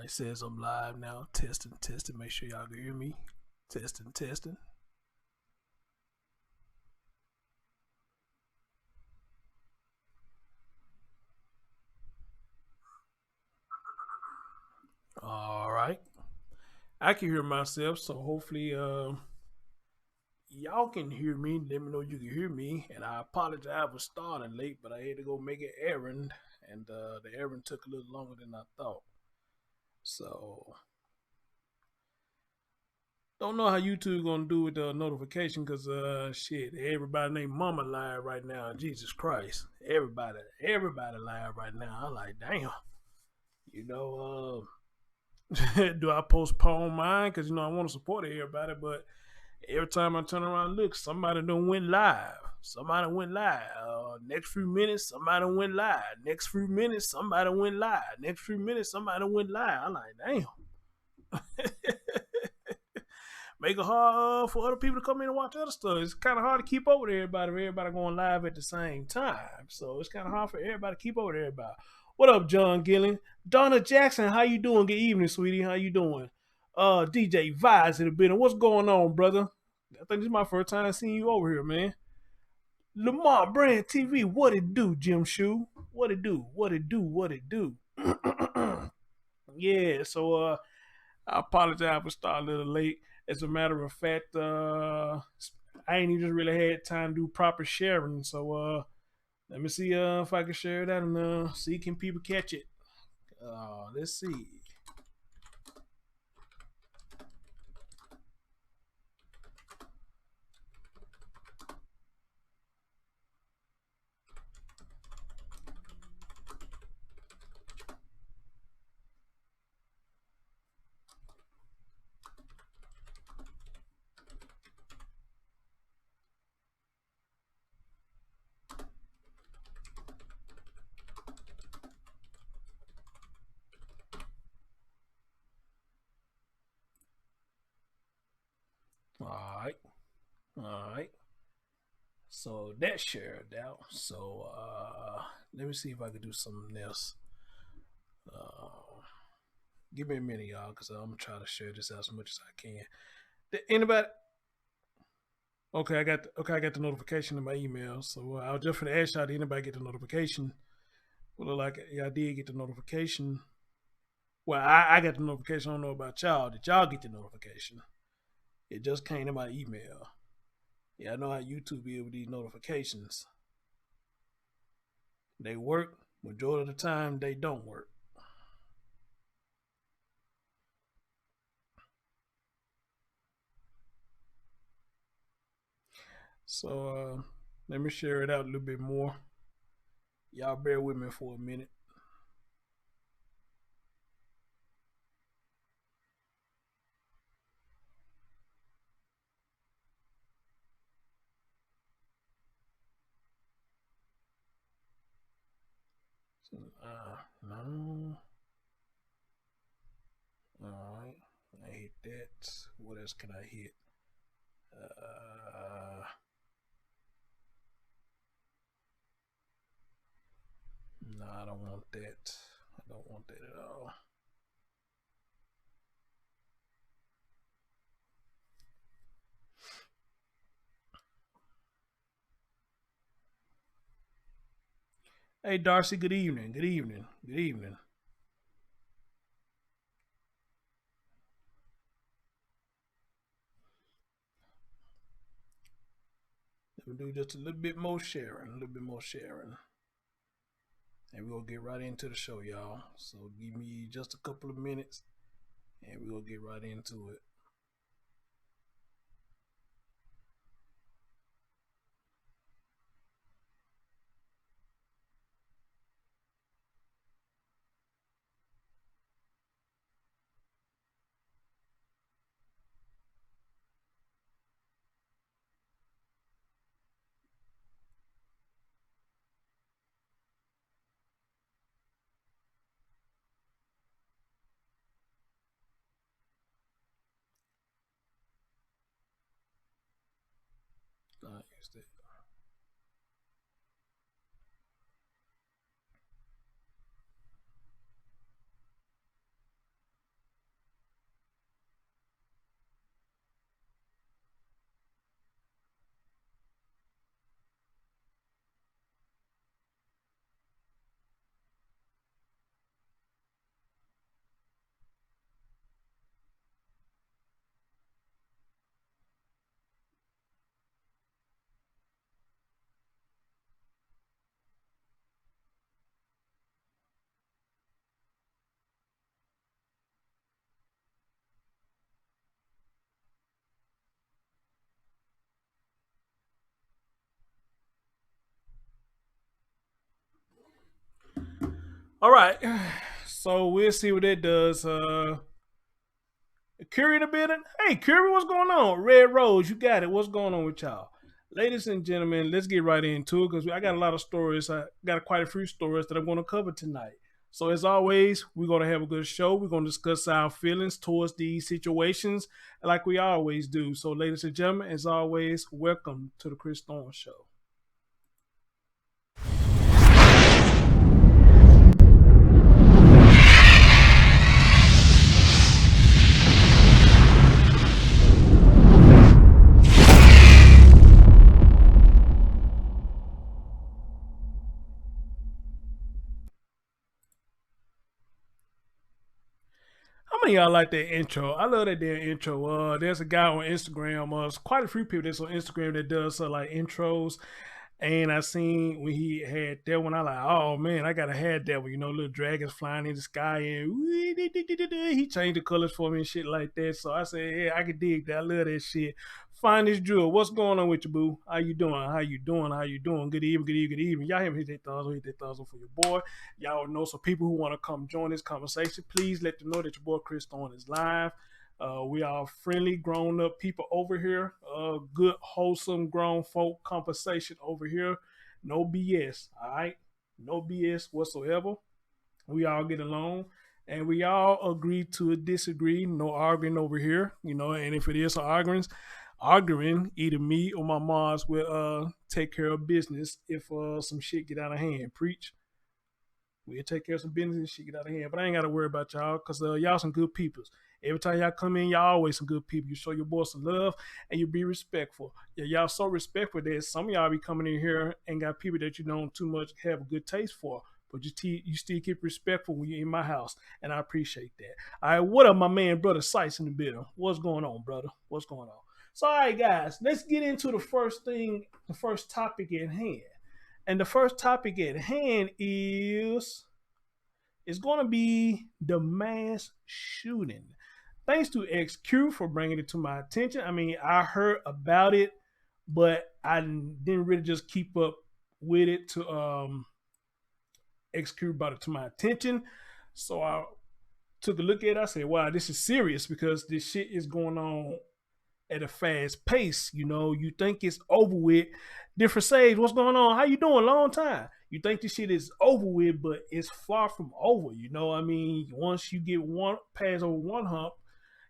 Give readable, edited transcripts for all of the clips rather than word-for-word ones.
It says I'm live now. Testing, testing. Make sure y'all can hear me. Testing, testing. All right. I can hear myself, so hopefully y'all can hear me. Let me know you can hear me. And I apologize for starting late, but I had to go make an errand, and the errand took a little longer than I thought. So don't know how YouTube gonna do with the notification, cause shit, everybody named Mama live right now. Jesus Christ, everybody live right now. I'm like, damn, you know, do I postpone mine? Cause I want to support everybody, but every time I turn around and look, somebody done went live. Somebody went live. Next few minutes, somebody went live. Next few minutes, somebody went live. Next few minutes, somebody went live. I'm like, damn. Make it hard for other people to come in and watch other stuff. It's kind of hard to keep up with everybody. Everybody going live at the same time, so it's kind of hard for everybody to keep up with everybody. What up, John Gillen? Donna Jackson, how you doing? Good evening, sweetie. How you doing? DJ Vibes in the building. What's going on, brother? I think this is my first time seeing you over here, man. Lamar Brand TV, what it do, Jim Shoe? What it do? What it do? What it do? Yeah, so I apologize for starting a little late. As a matter of fact, I ain't even really had time to do proper sharing. So let me see if I can share that and see can people catch it. Let's see. All right. All right. So that's shared out. So let me see if I can do something else. Give me a minute, y'all, because I'm gonna try to share this out as much as I can. Did anybody? I got the notification in my email. So I was just gonna ask y'all, did anybody get the notification? Well, like, yeah, I did get the notification. Well, I got the notification. I don't know about y'all. Did y'all get the notification? It just came in my email. Yeah, I know how YouTube is with these notifications. They work. Majority of the time, they don't work. So let me share it out a little bit more. Y'all bear with me for a minute. So, no. All right. I hit that. What else can I hit? No, I don't want that. I don't want that at all. Hey, Darcy, good evening. Good evening. Good evening. Let me do just a little bit more sharing. A little bit more sharing. And we're going to get right into the show, y'all. So give me just a couple of minutes and we're going to get right into it. I used it. All right. So we'll see what that does. Curry in a bit. Hey, Curry, what's going on? Red Rose, you got it. What's going on with y'all? Ladies and gentlemen, let's get right into it because I got a lot of stories. I got quite a few stories that I'm going to cover tonight. So, as always, we're going to have a good show. We're going to discuss our feelings towards these situations like we always do. So, ladies and gentlemen, as always, welcome to the Chris Thorne Show. How many of y'all like that intro? I love that damn intro. There's a guy on Instagram. Quite a few people that's on Instagram that does like intros. And I seen when he had that one, I like, oh man, I gotta have that one. You know, little dragons flying in the sky and he changed the colors for me and shit like that. So I said, yeah, I can dig that. I love that shit. Find this drill. What's going on with you, boo? How you doing? How you doing? How you doing? Good evening, good evening, good evening. Y'all hear me hit that thumbs up, hit that thumbs up for your boy. Y'all know some people who want to come join this conversation. Please let them know that your boy Chris Thorne is live. We are friendly, grown up people over here. Good, wholesome, grown folk conversation over here. No BS. All right, no BS whatsoever. We all get along, and we all agree to disagree. No arguing over here, you know. And if it is arguing, either me or my moms will take care of business if some shit get out of hand. Preach. We'll take care of some business and shit get out of hand. But I ain't got to worry about y'all because y'all some good peoples. Every time y'all come in, y'all always some good people. You show your boy some love and you be respectful. Yeah, y'all so respectful that some of y'all be coming in here and got people that you don't too much have a good taste for. But you still keep respectful when you're in my house. And I appreciate that. All right, what up, my man, brother Sice in the building? What's going on, brother? What's going on? So, all right, guys, let's get into the first topic at hand. And the first topic at hand is going to be the mass shooting. Thanks to XQ for bringing it to my attention. I mean, I heard about it, but I didn't really just keep up with it to XQ brought it to my attention. So I took a look at it. I said, wow, this is serious because this shit is going on at a fast pace. You know, you think it's over with. Different Sage, what's going on? How you doing? Long time. You think this shit is over with, but it's far from over. You know, I mean, once you get one pass over one hump,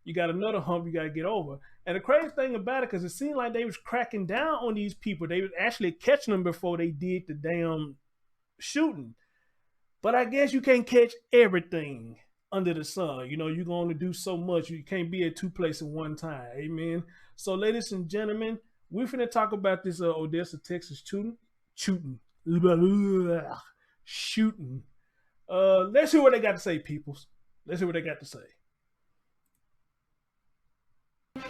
you got another hump you got to get over. And the crazy thing about it, because it seemed like they was cracking down on these people. They was actually catching them before they did the damn shooting. But I guess you can't catch everything under the sun. You know, you're going to do so much. You can't be at two places at one time. Amen. So, ladies and gentlemen, we're finna talk about this Odessa, Texas shooting. Shooting. Let's hear what they got to say, peoples. Let's hear what they got to say.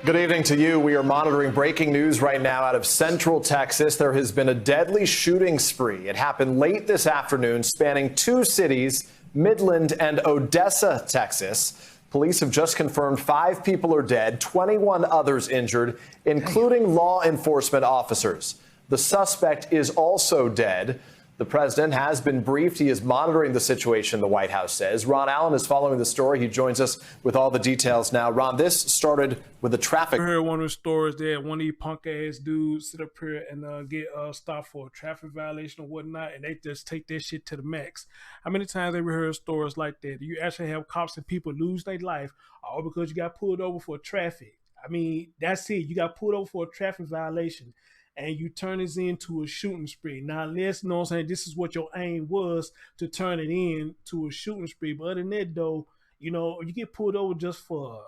Good evening to you. We are monitoring breaking news right now out of Central Texas. There has been a deadly shooting spree. It happened late this afternoon, spanning two cities, Midland and Odessa, Texas. Police have just confirmed 5 people are dead, 21 others injured, including law enforcement officers. The suspect is also dead. The president has been briefed. He is monitoring the situation, the White House says. Ron Allen is following the story. He joins us with all the details now. Ron, this started with a traffic. I heard one of the stories there. One of these punk ass dudes sit up here and get stopped for a traffic violation or whatnot, and they just take that shit to the max. How many times have we heard stories like that? You actually have cops and people lose their life all because you got pulled over for traffic. I mean, that's it. You got pulled over for a traffic violation and you turn this into a shooting spree. Now, let's know what I'm saying. This is what your aim was to turn it into a shooting spree. But other than that, though, you know, you get pulled over just for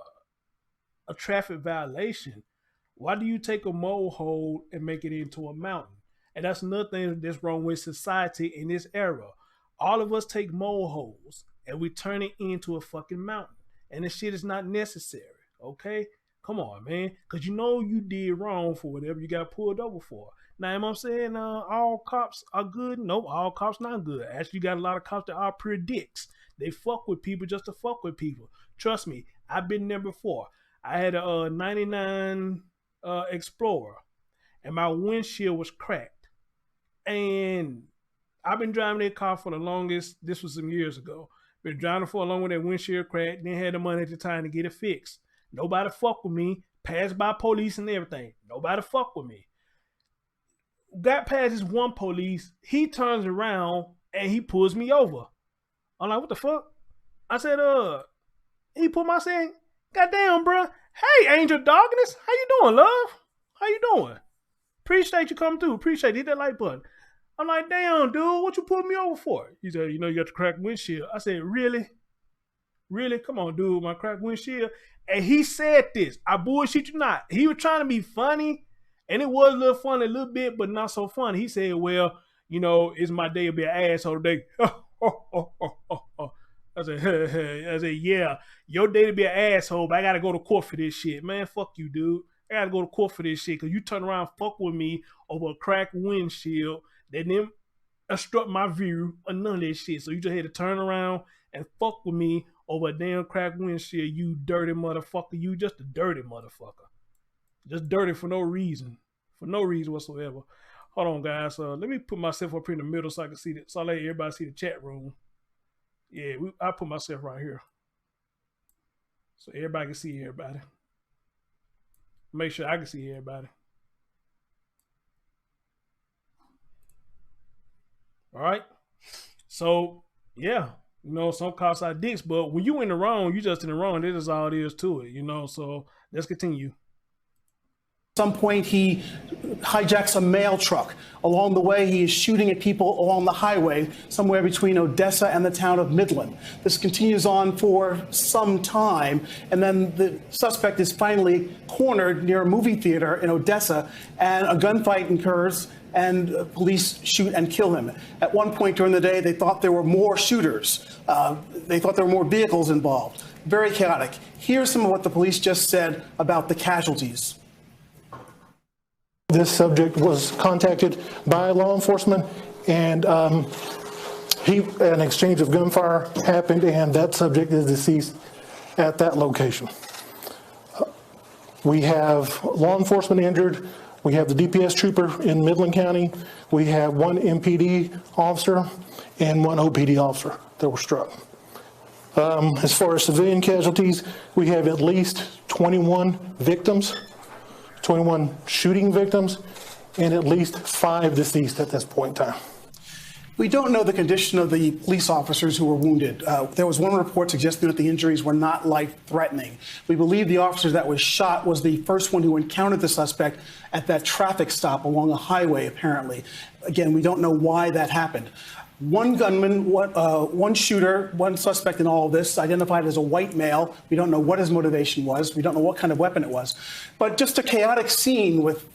a traffic violation. Why do you take a molehill and make it into a mountain? And that's another thing that's wrong with society in this era. All of us take molehills and we turn it into a fucking mountain. And this shit is not necessary, okay? Come on, man. Because you know you did wrong for whatever you got pulled over for. Now, am I saying all cops are good? Nope, all cops not good. Actually, you got a lot of cops that are pure dicks. They fuck with people just to fuck with people. Trust me, I've been there before. I had a 99 Explorer, and my windshield was cracked. And I've been driving that car for the longest. This was some years ago. Been driving for a long with that windshield cracked. Didn't have the money at the time to get it fixed. Nobody fuck with me. Passed by police and everything. Nobody fuck with me. Got past this one police. He turns around and he pulls me over. I'm like, what the fuck? I said, he put my saying, goddamn, bro. Hey, Angel Darkness. How you doing, love? How you doing? Appreciate you coming through. Appreciate it. Hit that like button. I'm like, damn, dude, what you pulling me over for? He said, you know, you got the cracked windshield. I said, really? Really? Come on, dude, my cracked windshield. And he said this. I bullshit you not. He was trying to be funny, and it was a little funny, a little bit, but not so funny. He said, well, you know, it's my day to be an asshole today. I said, yeah, your day to be an asshole, but I got to go to court for this shit. Man, fuck you, dude. I got to go to court for this shit because you turn around and fuck with me over a cracked windshield that didn't obstruct my view or none of that shit. So you just had to turn around and fuck with me over a damn cracked windshield, you dirty motherfucker. You just a dirty motherfucker. Just dirty for no reason. For no reason whatsoever. Hold on, guys. Let me put myself up here in the middle so I can see that. So I let everybody see the chat room. Yeah, I put myself right here. So everybody can see everybody. Make sure I can see everybody. All right. So, yeah. You know, some cops are dicks, but when you in the wrong, you just in the wrong. This is all it is to it, you know. So let's continue. At some point, he hijacks a mail truck. Along the way, he is shooting at people along the highway, somewhere between Odessa and the town of Midland. This continues on for some time, and then the suspect is finally cornered near a movie theater in Odessa, and a gunfight occurs, and police shoot and kill him. At one point during the day, they thought there were more shooters. They thought there were more vehicles involved. Very chaotic. Here's some of what the police just said about the casualties. This subject was contacted by law enforcement, and an exchange of gunfire happened, and that subject is deceased at that location. We have law enforcement injured. We have the DPS trooper in Midland County. We have one MPD officer and one OPD officer that were struck. As far as civilian casualties, we have at least 21 victims. 21 shooting victims, and at least 5 deceased at this point in time. We don't know the condition of the police officers who were wounded. There was one report suggesting that the injuries were not life-threatening. We believe the officer that was shot was the first one who encountered the suspect at that traffic stop along a highway, apparently. Again, we don't know why that happened. One gunman, one shooter, one suspect in all of this, identified as a white male. We don't know what his motivation was. We don't know what kind of weapon it was. But just a chaotic scene with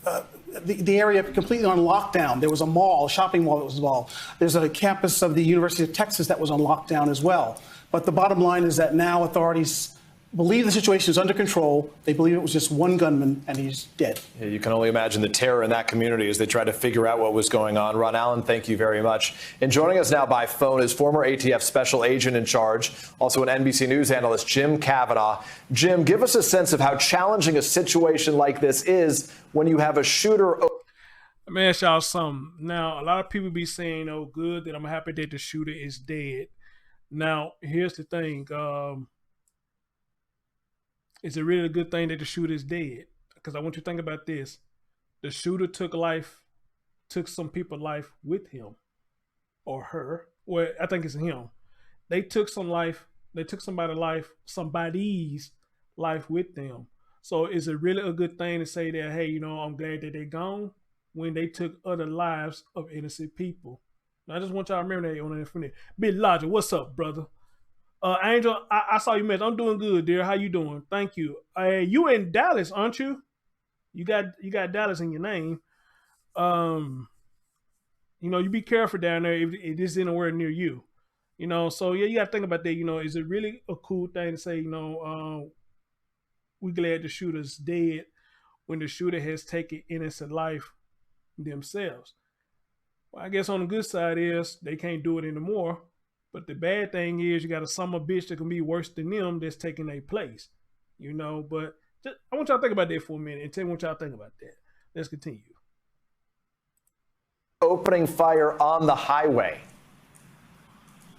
the area completely on lockdown. There was a mall, a shopping mall that was involved. There's a campus of the University of Texas that was on lockdown as well. But the bottom line is that now authorities believe the situation is under control. They believe it was just one gunman, and he's dead. Yeah, you can only imagine the terror in that community as they try to figure out what was going on. Ron Allen, thank you very much. And joining us now by phone is former ATF special agent in charge, also an NBC News analyst, Jim Kavanaugh. Jim, give us a sense of how challenging a situation like this is when you have a shooter. Let me ask y'all something. Now, a lot of people be saying, oh, good, that I'm happy that the shooter is dead. Now, here's the thing. Is it really a good thing that the shooter is dead? Because I want you to think about this. The shooter took some people's life with him or her. Well, I think it's him. They took somebody's life with them. So is it really a good thing to say that, hey, you know, I'm glad that they're gone when they took other lives of innocent people? Now, I just want y'all to remember that on the front. Big Logic, what's up, brother? Angel, I saw you, man. I'm doing good, dear. How you doing? Thank you. You in Dallas, aren't you? You got Dallas in your name. You know, you be careful down there if this is anywhere near you. You know, so yeah, you got to think about that. You know, is it really a cool thing to say, you know, we glad the shooter's dead when the shooter has taken innocent life themselves? Well, I guess on the good side is they can't do it anymore. But the bad thing is you got a summer bitch that can be worse than them that's taking their place, you know. But I want y'all to think about that for a minute and tell me what y'all think about that. Let's continue. opening fire on the highway.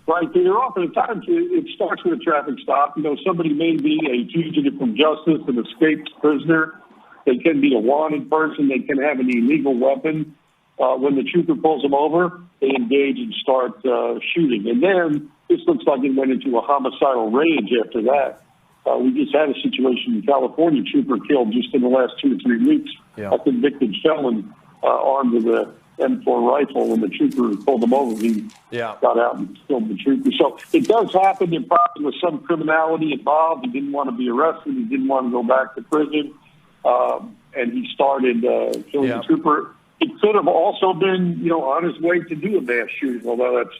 Right, Peter. Oftentimes it starts with a traffic stop. You know, somebody may be a fugitive from justice, an escaped prisoner. They can be a wanted person. They can have an illegal weapon. When the trooper pulls them over, they engage and start shooting. And then this looks like it went into a homicidal rage after that. We just had a situation in California, trooper killed just in the last 2 or 3 weeks, a convicted felon armed with a M4 rifle. When the trooper pulled him over, he got out and killed the trooper. So it does happen. There probably was some criminality involved. He didn't want to be arrested. He didn't want to go back to prison. And he started killing the trooper. It could have also been, you know, on his way to do a mass shooting, although that's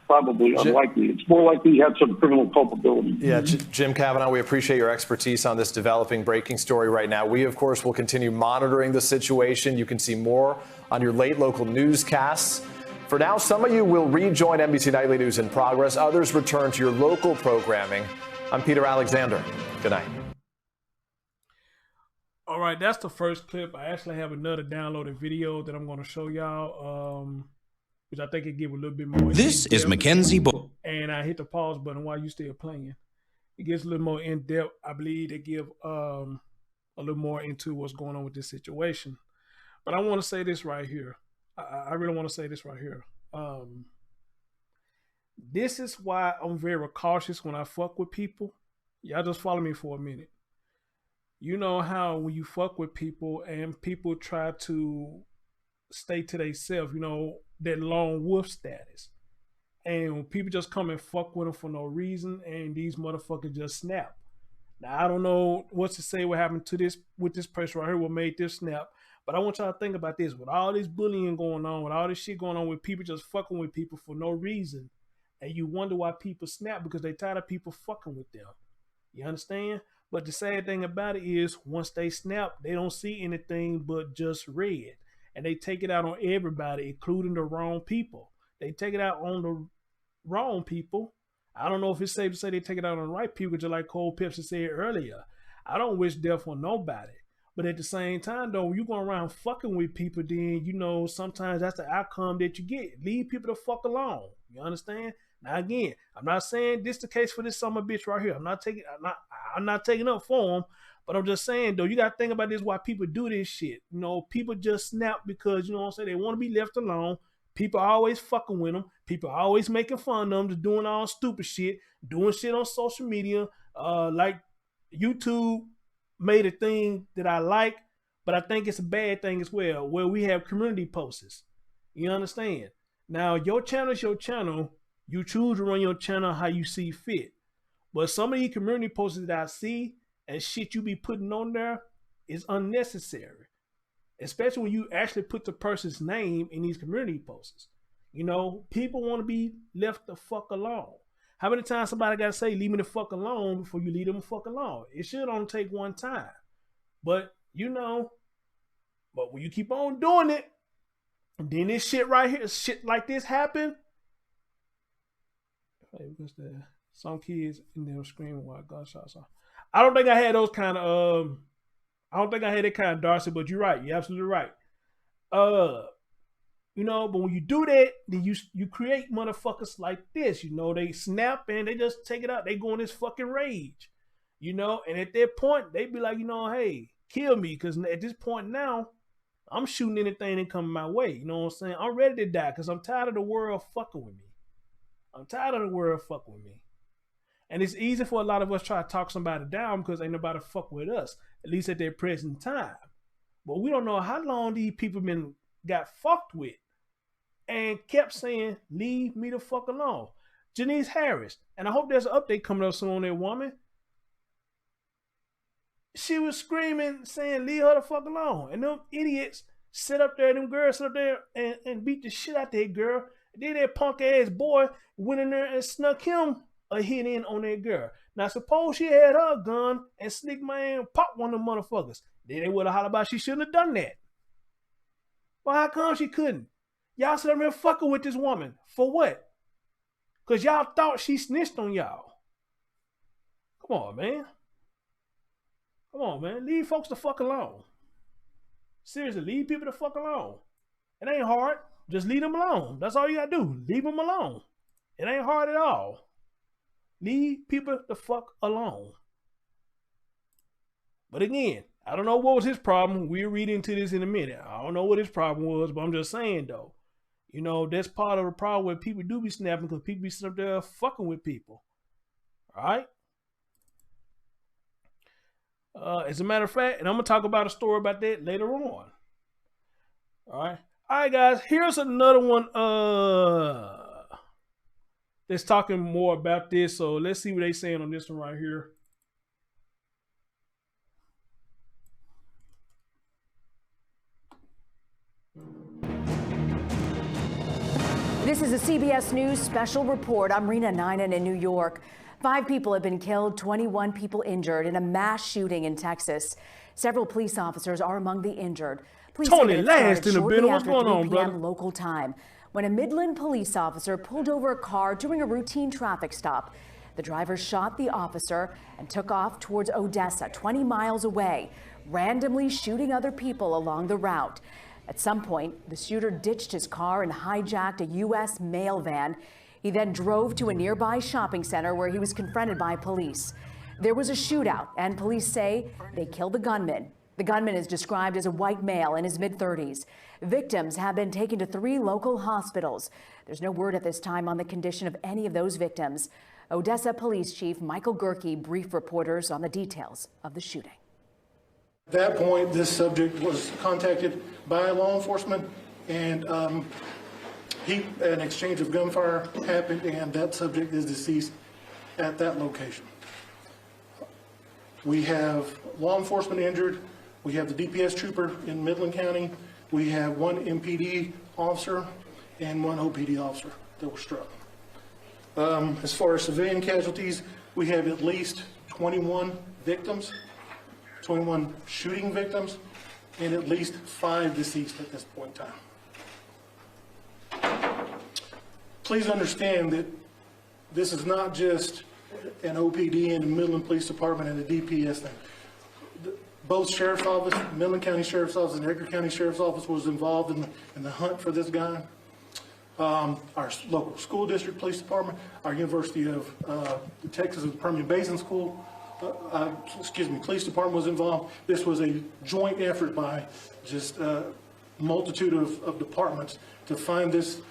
probably unlikely. It's more likely he had some criminal culpability. Yeah, Jim Kavanaugh, we appreciate your expertise on this developing breaking story right now. We, of course, will continue monitoring the situation. You can see more on your late local newscasts. For now, some of you will rejoin NBC Nightly News in Progress. Others return to your local programming. I'm Peter Alexander. Good night. All right, that's the first clip. I actually have another downloaded video that I'm going to show y'all, which I think it give a little bit more. This is Mackenzie and I hit the pause button while you still playing. It gets a little more in depth. I believe they give a little more into what's going on with this situation. But I want to say this right here. I really want to say this right here. This is why I'm very cautious when I fuck with people. Y'all just follow me for a minute. You know how when you fuck with people and people try to stay to themselves, you know, that lone wolf status. And when people just come and fuck with them for no reason and these motherfuckers just snap. Now, I don't know what to say what happened to this with this person right here, what made this snap. But I want y'all to think about this. With all this bullying going on, with all this shit going on with people just fucking with people for no reason, and you wonder why people snap because they tired of people fucking with them. You understand? But the sad thing about it is once they snap, they don't see anything but just red. And they take it out on everybody, including the wrong people. They take it out on the wrong people. I don't know if it's safe to say they take it out on the right people, just like Cole Pepsi said earlier. I don't wish death on nobody. But at the same time, though, when you go around fucking with people, then, you know, sometimes that's the outcome that you get. Leave people the fuck alone. You understand? Now, again, I'm not saying this the case for this summer bitch right here. I'm not taking up for him, but I'm just saying, though, you got to think about this, why people do this shit. You know, people just snap because, you know what I'm saying, they want to be left alone. People are always fucking with them. People are always making fun of them, just doing all stupid shit, doing shit on social media. Like YouTube made a thing that I like, but I think it's a bad thing as well, where we have community posts. You understand? Now, your channel is your channel. You choose to run your channel how you see fit. But some of these community posts that I see and shit you be putting on there is unnecessary. Especially when you actually put the person's name in these community posts. You know, people want to be left the fuck alone. How many times somebody got to say, leave me the fuck alone before you leave them the fuck alone? It should only take one time. But, you know, but when you keep on doing it, and then this shit right here, shit like this happen. Hey, what's that? Some kids in there screaming while gunshots are. I don't think I had those kind of, I don't think I had that kind of Darcy, but you're right. You're absolutely right. You know, but when you do that, then you create motherfuckers like this. You know, they snap and they just take it out. They go in this fucking rage. You know, and at that point, they be like, you know, hey, kill me. Because at this point now, I'm shooting anything that comes my way. You know what I'm saying? I'm ready to die because I'm tired of the world fucking with me. I'm tired of the world fucking with me. And it's easy for a lot of us try to talk somebody down because ain't nobody fuck with us, at least at their present time. But we don't know how long these people got fucked with and kept saying, leave me the fuck alone. Janice Harris, and I hope there's an update coming up soon on that woman. She was screaming, saying, leave her the fuck alone. And them idiots sit up there, them girls sit up there and beat the shit out that girl. And then that punk ass boy went in there and snuck him a hit in on that girl. Now, suppose she had her gun and Slick Man popped one of them motherfuckers. Then they would have hollered about she shouldn't have done that. Well, how come she couldn't? Y'all sit up here fucking with this woman. For what? Because y'all thought she snitched on y'all. Come on, man. Come on, man. Leave folks the fuck alone. Seriously, leave people the fuck alone. It ain't hard. Just leave them alone. That's all you gotta do. Leave them alone. It ain't hard at all. Leave people the fuck alone. But again, I don't know what was his problem. We'll read into this in a minute. I don't know what his problem was, but I'm just saying though. You know, that's part of the problem where people do be snapping because people be sitting up there fucking with people. All right? As a matter of fact, and I'm going to talk about a story about that later on. All right? All right, guys. Here's another one that's talking more about this. So let's see what they're saying on this one right here. This is a CBS News special report. I'm Rena Ninan in New York. 5 people have been killed, 21 people injured in a mass shooting in Texas. Several police officers are among the injured. Police Tony last in the building. What's going on, brother? Local time, when a Midland police officer pulled over a car during a routine traffic stop. The driver shot the officer and took off towards Odessa, 20 miles away, randomly shooting other people along the route. At some point, the shooter ditched his car and hijacked a U.S. mail van. He then drove to a nearby shopping center where he was confronted by police. There was a shootout, and police say they killed the gunman. The gunman is described as a white male in his mid-30s. Victims have been taken to 3 local hospitals. There's no word at this time on the condition of any of those victims. Odessa Police Chief Michael Gerke briefed reporters on the details of the shooting. At that point, this subject was contacted by law enforcement, and an exchange of gunfire happened, and that subject is deceased at that location. We have law enforcement injured. We have the DPS trooper in Midland County. We have 1 MPD officer and 1 OPD officer that were struck. As far as civilian casualties, we have at least 21 victims. 21 shooting victims, and at least 5 deceased at this point in time. Please understand that this is not just an OPD and the Midland Police Department and the DPS thing. Both Sheriff's Office, Midland County Sheriff's Office and Edgar County Sheriff's Office was involved in the hunt for this guy. Our local school district police department, our University of Texas Permian Basin School, police department was involved. This was a joint effort by just a multitude of departments to find this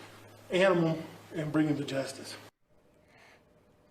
animal and bring him to justice.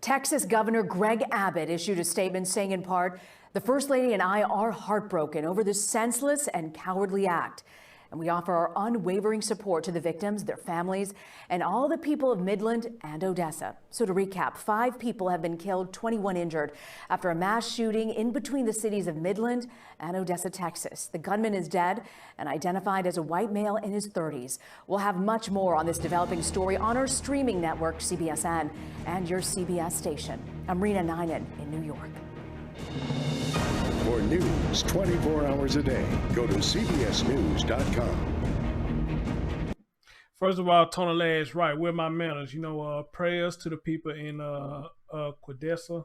Texas Governor Greg Abbott issued a statement saying in part, "The First Lady and I are heartbroken over this senseless and cowardly act. And we offer our unwavering support to the victims, their families, and all the people of Midland and Odessa." So to recap, 5 people have been killed, 21 injured after a mass shooting in between the cities of Midland and Odessa, Texas. The gunman is dead and identified as a white male in his 30s. We'll have much more on this developing story on our streaming network, CBSN, and your CBS station. I'm Rena Ninan in New York. For news 24 hours a day, go to CBSNews.com. First of all, Tony Ladd is right. Where my manners? You know, prayers to the people in Odessa.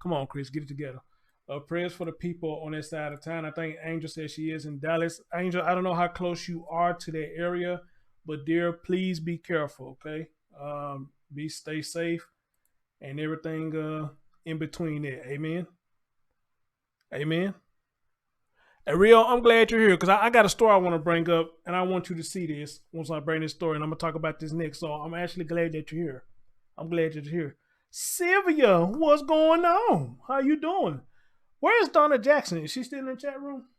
Come on, Chris, get it together. Prayers for the people on that side of town. I think Angel says she is in Dallas. Angel, I don't know how close you are to that area, but dear, please be careful, okay? Stay safe and everything in between there. Amen. Amen. Hey, Rio, I'm glad you're here because I got a story I want to bring up, and I want you to see this once I bring this story, and I'm going to talk about this next. So I'm actually glad that you're here. I'm glad that you're here. Sylvia, what's going on? How you doing? Where's Donna Jackson? Is she still in the chat room?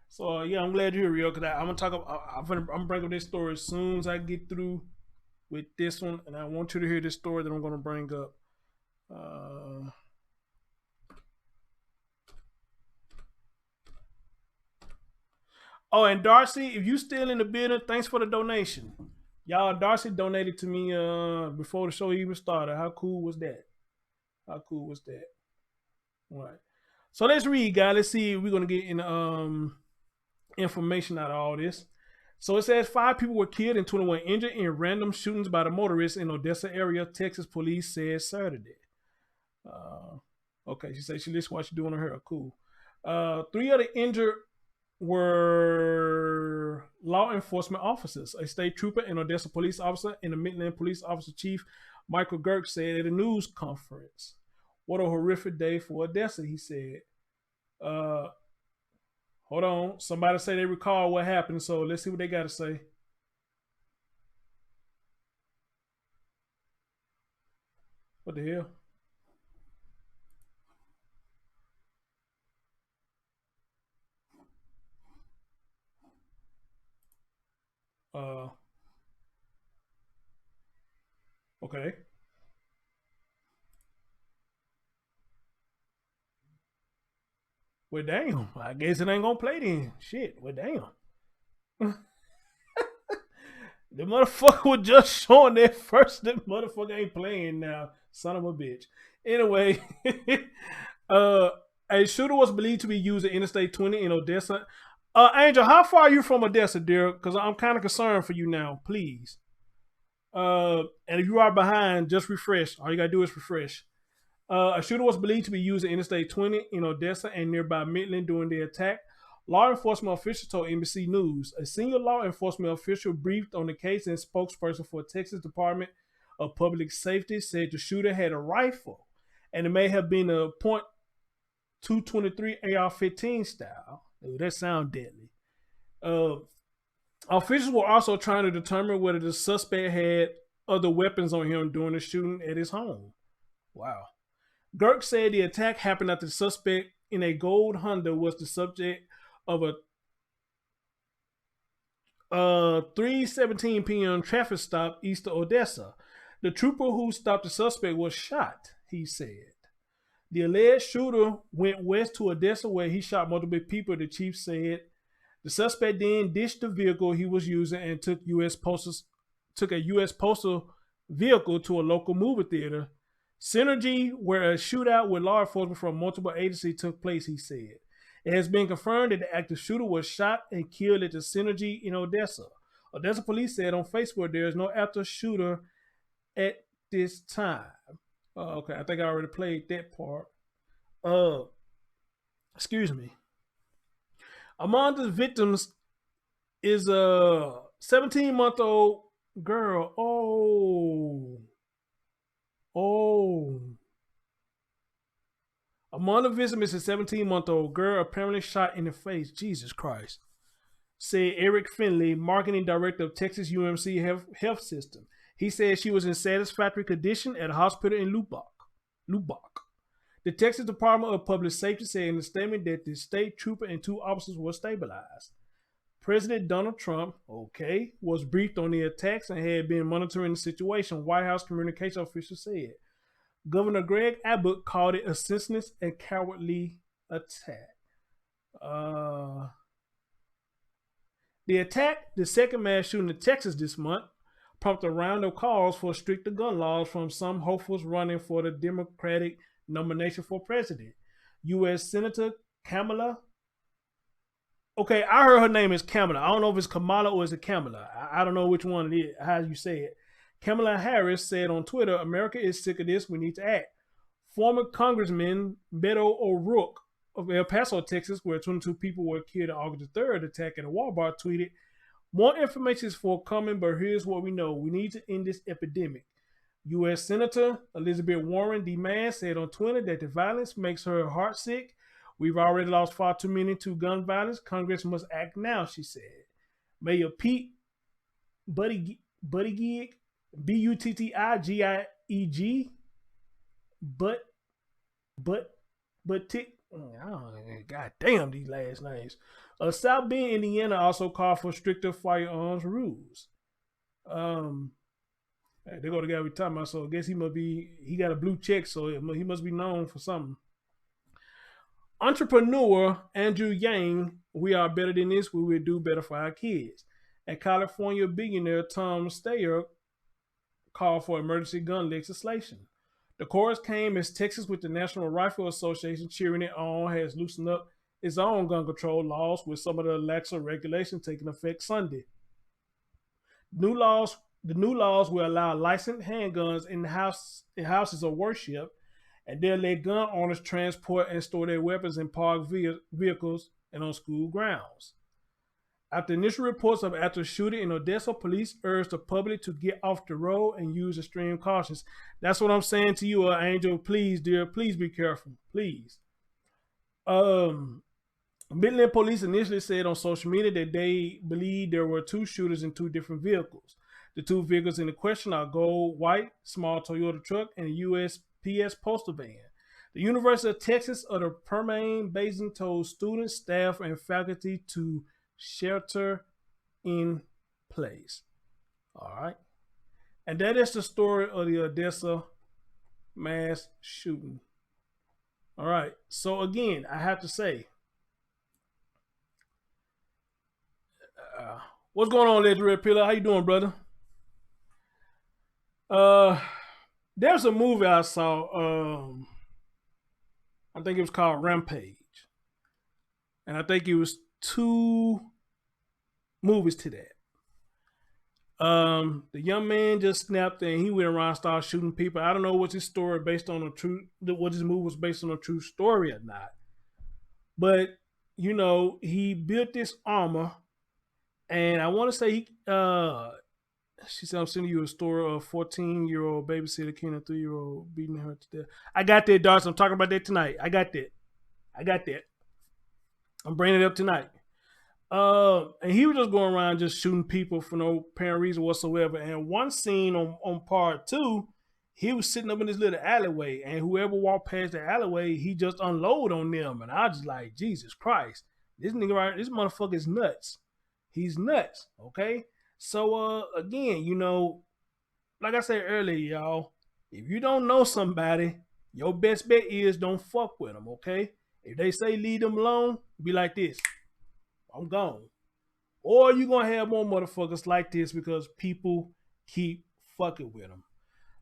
So yeah, I'm glad you're here, Rio, because I'm going to talk about, I'm going to bring up this story as soon as I get through with this one, and I want you to hear this story that I'm going to bring up. Oh, and Darcy, if you still in the building, thanks for the donation. Y'all, Darcy donated to me before the show even started. How cool was that? How cool was that? All right. So let's read, guys. Let's see if we're going to get in information out of all this. So it says 5 people were killed and 21 injured in random shootings by the motorists in Odessa area, Texas police said Saturday. Okay, she said she listened while she's doing her hair. Cool. Three of the injured were law enforcement officers. A state trooper, an Odessa police officer, and a Midland police officer chief, Michael Girk, said at a news conference. What a horrific day for Odessa, he said. Hold on. Somebody say they recall what happened, so let's see what they got to say. What the hell? Okay. Well, damn. I guess it ain't gonna play then. Shit. Well, damn. The motherfucker was just showing that first. The motherfucker ain't playing now. Son of a bitch. Anyway, a shooter was believed to be using Interstate 20 in Odessa. Angel, how far are you from Odessa, dear? Because I'm kind of concerned for you now. Please. And if you are behind, just refresh. All you gotta do is refresh. A shooter was believed to be using Interstate 20 in Odessa and nearby Midland during the attack. Law enforcement officials told NBC News. A senior law enforcement official briefed on the case, and spokesperson for Texas Department of Public Safety said the shooter had a rifle and it may have been a .223 AR-15 style. Ooh, that sounds deadly. Officials were also trying to determine whether the suspect had other weapons on him during the shooting at his home. Wow. Girk said the attack happened after the suspect in a gold Honda was the subject of a 3:17 p.m. traffic stop east of Odessa. The trooper who stopped the suspect was shot, he said. The alleged shooter went west to Odessa where he shot multiple people, the chief said. The suspect then ditched the vehicle he was using and took a U.S. postal vehicle to a local movie theater, Synergy, where a shootout with law enforcement from multiple agencies took place, he said. It has been confirmed that the active shooter was shot and killed at the Synergy in Odessa. Odessa police said on Facebook there is no active shooter at this time. Okay, I think I already played that part. Excuse me. Among the victims is a 17-month-old girl. Among the victims is a 17-month-old girl apparently shot in the face. Jesus Christ. Said Eric Finley, marketing director of Texas UMC Health System. He said she was in satisfactory condition at a hospital in Lubbock. The Texas Department of Public Safety said in a statement that the state trooper and two officers were stabilized. President Donald Trump, was briefed on the attacks and had been monitoring the situation, White House communication officials said. Governor Greg Abbott called it a senseless and cowardly attack. The attack, the second mass shooting in Texas this month, prompted a round of calls for stricter gun laws from some hopefuls running for the Democratic nomination for president. U.S. Senator Kamala. Okay, I heard her name is Kamala. I don't know if it's Kamala or is it Kamala. I don't know which one it is, how you say it. Kamala Harris said on Twitter, America is sick of this. We need to act. Former Congressman Beto O'Rourke of El Paso, Texas, where 22 people were killed on August 3rd attack at a Walmart, tweeted, more information is forthcoming, but here's what we know. We need to end this epidemic. U.S. Senator Elizabeth Warren DeMann said on Twitter that the violence makes her heartsick. We've already lost far too many to gun violence. Congress must act now, she said. Mayor Pete Buttigieg, Buttigieg, God damn these last names. South Bend, Indiana also called for stricter firearms rules. They go to the guy we talking about, so I guess he got a blue check, so he must be known for something. Entrepreneur Andrew Yang, we are better than this, we will do better for our kids. And California billionaire Tom Steyer called for emergency gun legislation. The chorus came as Texas, with the National Rifle Association cheering it on, has loosened up its own gun control laws, with some of the laxer regulations taking effect Sunday. The new laws will allow licensed handguns in houses of worship and they'll let gun owners transport and store their weapons in parked vehicles and on school grounds. After initial reports of after shooting in Odessa, police urged the public to get off the road and use extreme cautions. That's what I'm saying to you, Angel. Please, dear, please be careful. Please. Midland police initially said on social media that they believe there were 2 shooters in 2 different vehicles. The 2 vehicles in the question are gold, white, small Toyota truck, and a USPS postal van. The University of Texas of the Permian Basin told students, staff, and faculty to shelter in place. All right. And that is the story of the Odessa mass shooting. All right. So again, I have to say, what's going on, Legendary Pillar? How you doing, brother? There's a movie I saw. I think it was called Rampage, and I think it was 2 movies to that. The young man just snapped and he went around and started shooting people. I don't know what his story based on what his movie was based on a true story or not. But you know, he built this armor, and I want to say she said I'm sending you a story of a 14-year-old babysitter killing a 3-year-old, beating her to death. I got that, Darcy. I'm talking about that tonight. I got that. I'm bringing it up tonight. And he was just going around just shooting people for no apparent reason whatsoever. And one scene on part 2, he was sitting up in this little alleyway, and whoever walked past the alleyway, he just unloaded on them. And I was just like, Jesus Christ, this nigga right, this motherfucker is nuts. He's nuts. Okay. So again, you know, like I said earlier, y'all, if you don't know somebody, your best bet is don't fuck with them. Okay. If they say leave them alone, be like this. I'm gone. Or you're going to have more motherfuckers like this because people keep fucking with them.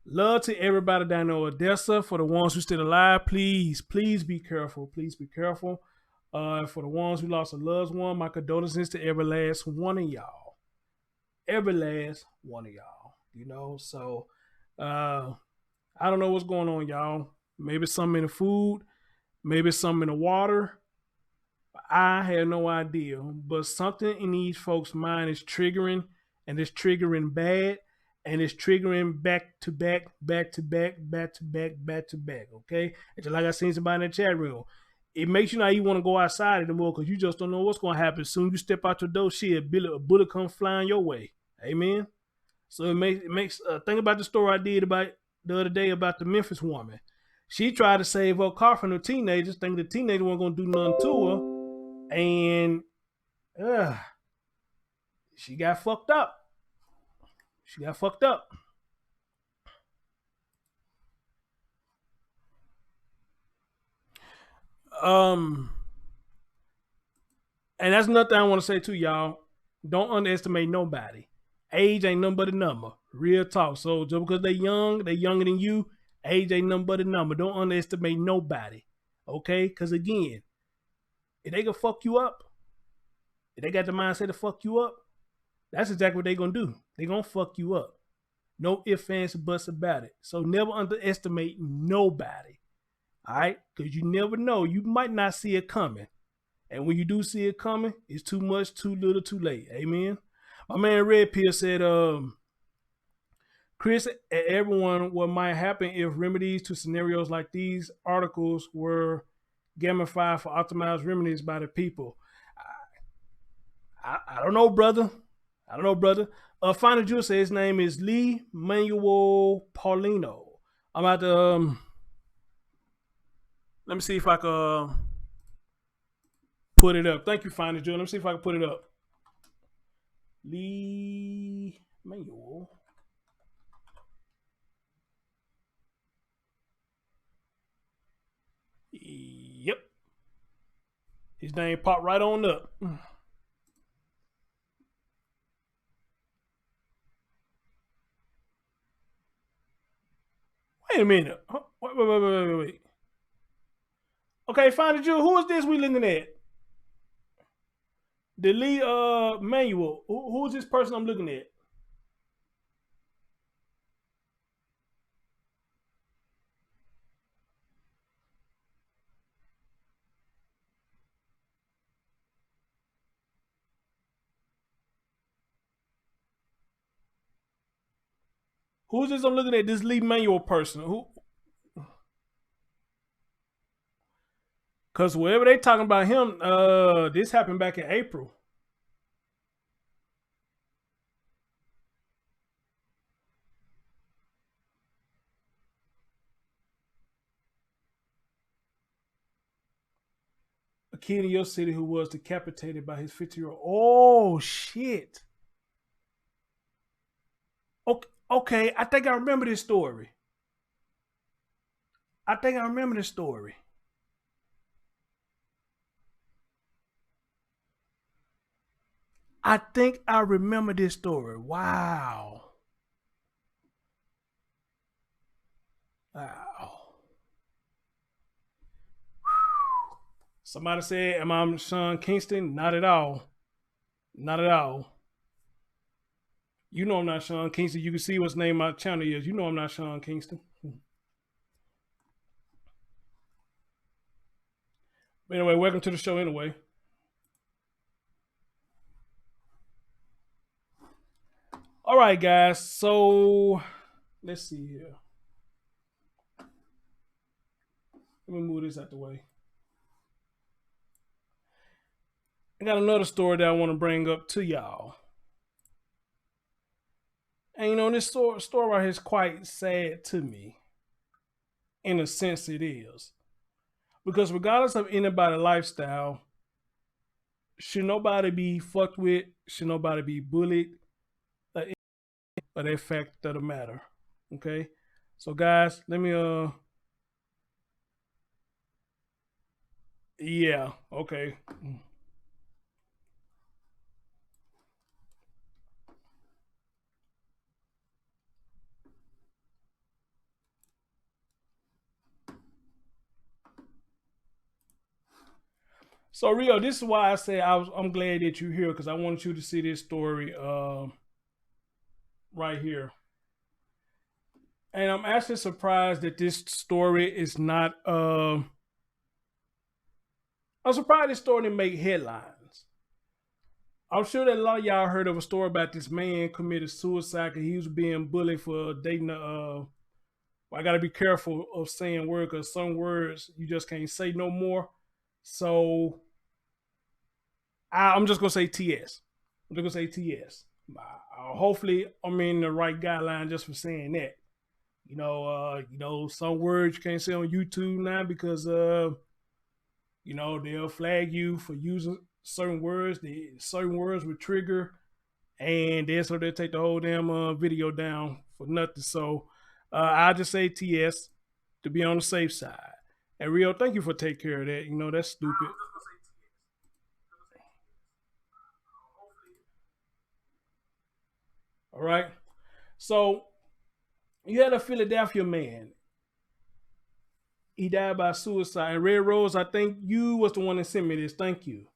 Love to everybody down in Odessa. For the ones who still alive, please be careful. Please be careful. For the ones who lost a loved one, my condolences to every last one of y'all. Every last one of y'all. You know, so I don't know what's going on, y'all. Maybe something in the food. Maybe something in the water. I have no idea, but something in these folks' mind is triggering, and it's triggering bad, and it's triggering back to back. Okay, and just like I seen somebody in the chat room, it makes you not even want to go outside anymore because you just don't know what's going to happen. As soon as you step out your door, shit, a bullet come flying your way. Amen. So it makes think about the story I did about the other day about the Memphis woman. She tried to save her car from the teenagers, thinking the teenager wasn't going to do nothing to her. And she got fucked up. And that's another thing I want to say to y'all. Don't underestimate nobody. Age ain't nothing but a number. Real talk. So just because they're younger than you, age ain't nothing but a number. Don't underestimate nobody. Okay? Because again, if they can fuck you up, if they got the mindset to fuck you up, that's exactly what they gonna do. They gonna fuck you up. No ifs, ands, or buts about it. So never underestimate nobody. All right? Because you never know. You might not see it coming. And when you do see it coming, it's too much, too little, too late. Amen? My man Red Pill said, Chris, everyone, what might happen if remedies to scenarios like these articles were gamified for optimized remedies by the people? I don't know, brother. Final Jew says his name is Lee Manuel Paulino. I'm about to let me see if I can put it up. Thank you, Final Jew. Let me see if I can put it up. Lee Manuel. Yep. His name popped right on up. Wait a minute. Wait. Okay, Find Jew. Who is this we looking at? The Lee Manuel. Who is this person I'm looking at? Who's this I'm looking at? This Lee Manuel person. Who? Because wherever they talking about him, this happened back in April. A kid in your city who was decapitated by his 50-year-old. Oh, shit. Okay, I think I remember this story. I think I remember this story. I think I remember this story. Wow. Wow. Somebody said, am I Sean Kingston? Not at all. Not at all. You know I'm not Sean Kingston. You can see what's name my channel is. You know I'm not Sean Kingston. But anyway, welcome to the show anyway. All right, guys. So let's see here. Let me move this out the way. I got another story that I want to bring up to y'all. And you know, this story right here is quite sad to me. In a sense it is. Because regardless of anybody's lifestyle, should nobody be fucked with, should nobody be bullied, or that fact of the matter. Okay? So guys, let me yeah, okay. So Rio, this is why I say I'm glad that you're here, because I wanted you to see this story right here. And I'm actually surprised that this story is not I'm surprised this story didn't make headlines. I'm sure that a lot of y'all heard of a story about this man committed suicide because he was being bullied for dating I gotta be careful of saying words, because some words you just can't say no more. So I'm just gonna say TS. I'm just gonna say TS. Hopefully, I'm in the right guideline just for saying that. You know, some words you can't say on YouTube now because you know, they'll flag you for using certain words. Certain words will trigger, and then so they'll take the whole damn video down for nothing. So I'll just say TS to be on the safe side. And Rio, thank you for taking care of that. You know, that's stupid. All right. So you had a Philadelphia man. He died by suicide. And Red Rose, I think you was the one that sent me this. Thank you.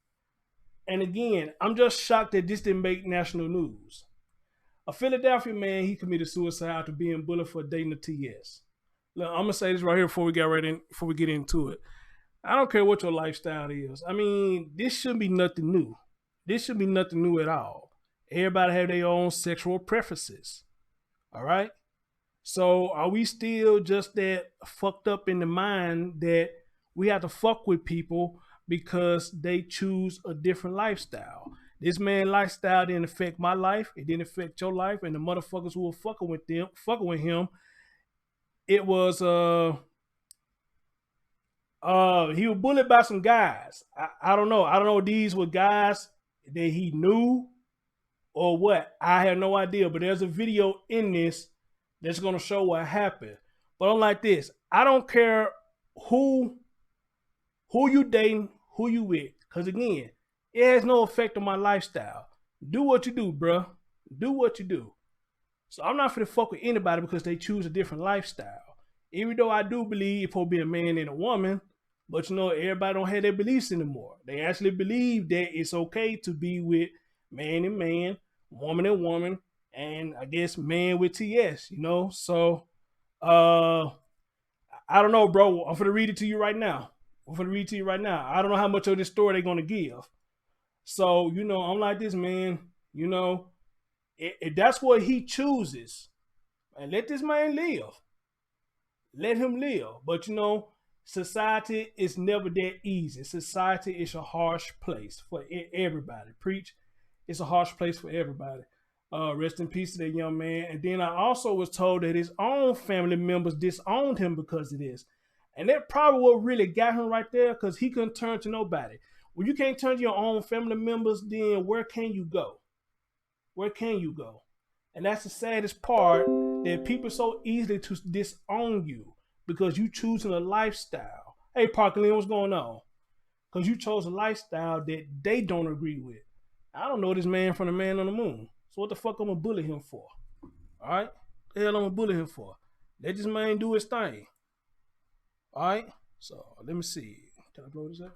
And again, I'm just shocked that this didn't make national news. A Philadelphia man, he committed suicide after being bullied for dating a TS. Look, I'm gonna say this right here before we get into it. I don't care what your lifestyle is. I mean, this shouldn't be nothing new. This should be nothing new at all. Everybody have their own sexual preferences. All right? So are we still just that fucked up in the mind that we have to fuck with people because they choose a different lifestyle? This man's lifestyle didn't affect my life. It didn't affect your life. And the motherfuckers who were fucking with him, it was he was bullied by some guys. I don't know. I don't know if these were guys that he knew or what. I have no idea. But there's a video in this that's gonna show what happened. But I'm like this. I don't care who you dating, who you with. Because again, it has no effect on my lifestyle. Do what you do, bruh. Do what you do. So I'm not finna fuck with anybody because they choose a different lifestyle. Even though I do believe it will be a man and a woman, but you know, everybody don't have their beliefs anymore. They actually believe that it's okay to be with man and man, woman and woman, and I guess man with TS, you know? So, I don't know, bro. I'm finna read it to you right now. I don't know how much of this story they're gonna give. So, you know, I'm like this, man, you know, if that's what he chooses, And let this man live. Let him live. But you know, society is never that easy. Society is a harsh place for everybody. Preach, it's a harsh place for everybody. Rest in peace to that young man. And then I also was told that his own family members disowned him because of this. And that probably what really got him right there, because he couldn't turn to nobody. When you can't turn to your own family members, then where can you go? Where can you go? And that's the saddest part, that people so easily to disown you because you choosing a lifestyle. Hey, Parkland, what's going on? Because you chose a lifestyle that they don't agree with. I don't know this man from the man on the moon. So what the fuck I'm gonna bully him for? All right? What the hell I'm gonna bully him for? Let this man do his thing. All right? So let me see. Can I blow this up?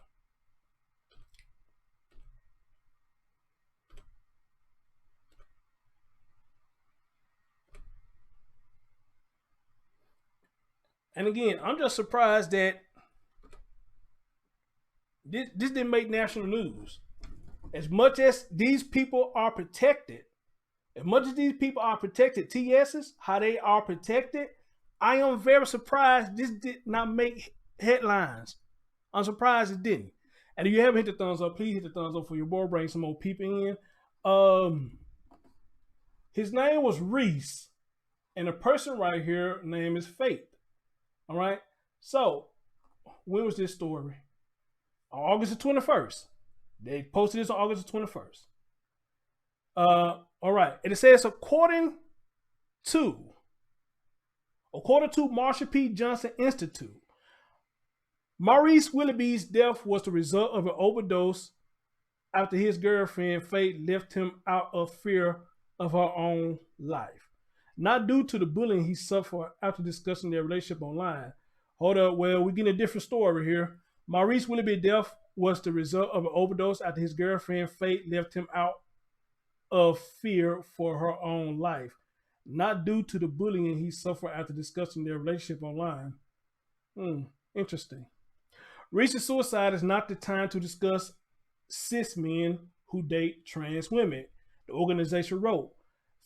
And again, I'm just surprised that this didn't make national news. As much as these people are protected, TSs, how they are protected, I am very surprised this did not make headlines. I'm surprised it didn't. And if you haven't hit the thumbs up, please hit the thumbs up for your boy. Bring some more people in. His name was Reese, and the person right here name is Faith. All right. So when was this story? On August the 21st. They posted this on August the 21st. All right. And it says, according to Marsha P. Johnson Institute, Maurice Willoughby's death was the result of an overdose after his girlfriend, Faith, left him out of fear of her own life. Not due to the bullying he suffered after discussing their relationship online. Hold up, well, we're getting a different story here. Maurice Willoughby's death was the result of an overdose after his girlfriend, Faith, left him out of fear for her own life. Not due to the bullying he suffered after discussing their relationship online. Interesting. Recent suicide is not the time to discuss cis men who date trans women, the organization wrote.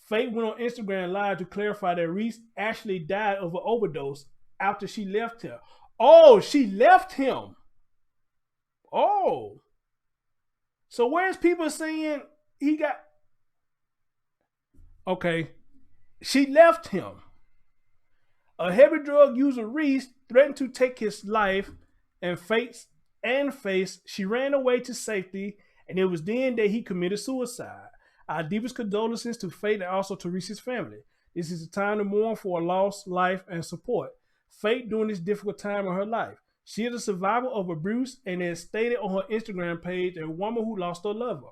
Faith went on Instagram Live to clarify that Reese actually died of an overdose after she left him. Oh, she left him. Oh. So where's people saying he got... Okay. She left him. A heavy drug user, Reese, threatened to take his life and face, she ran away to safety, and it was then that he committed suicide. Our deepest condolences to Faith and also to Reese's family. This is a time to mourn for a lost life and support. Faith during this difficult time in her life. She is a survivor of abuse and has stated on her Instagram page, a woman who lost her lover.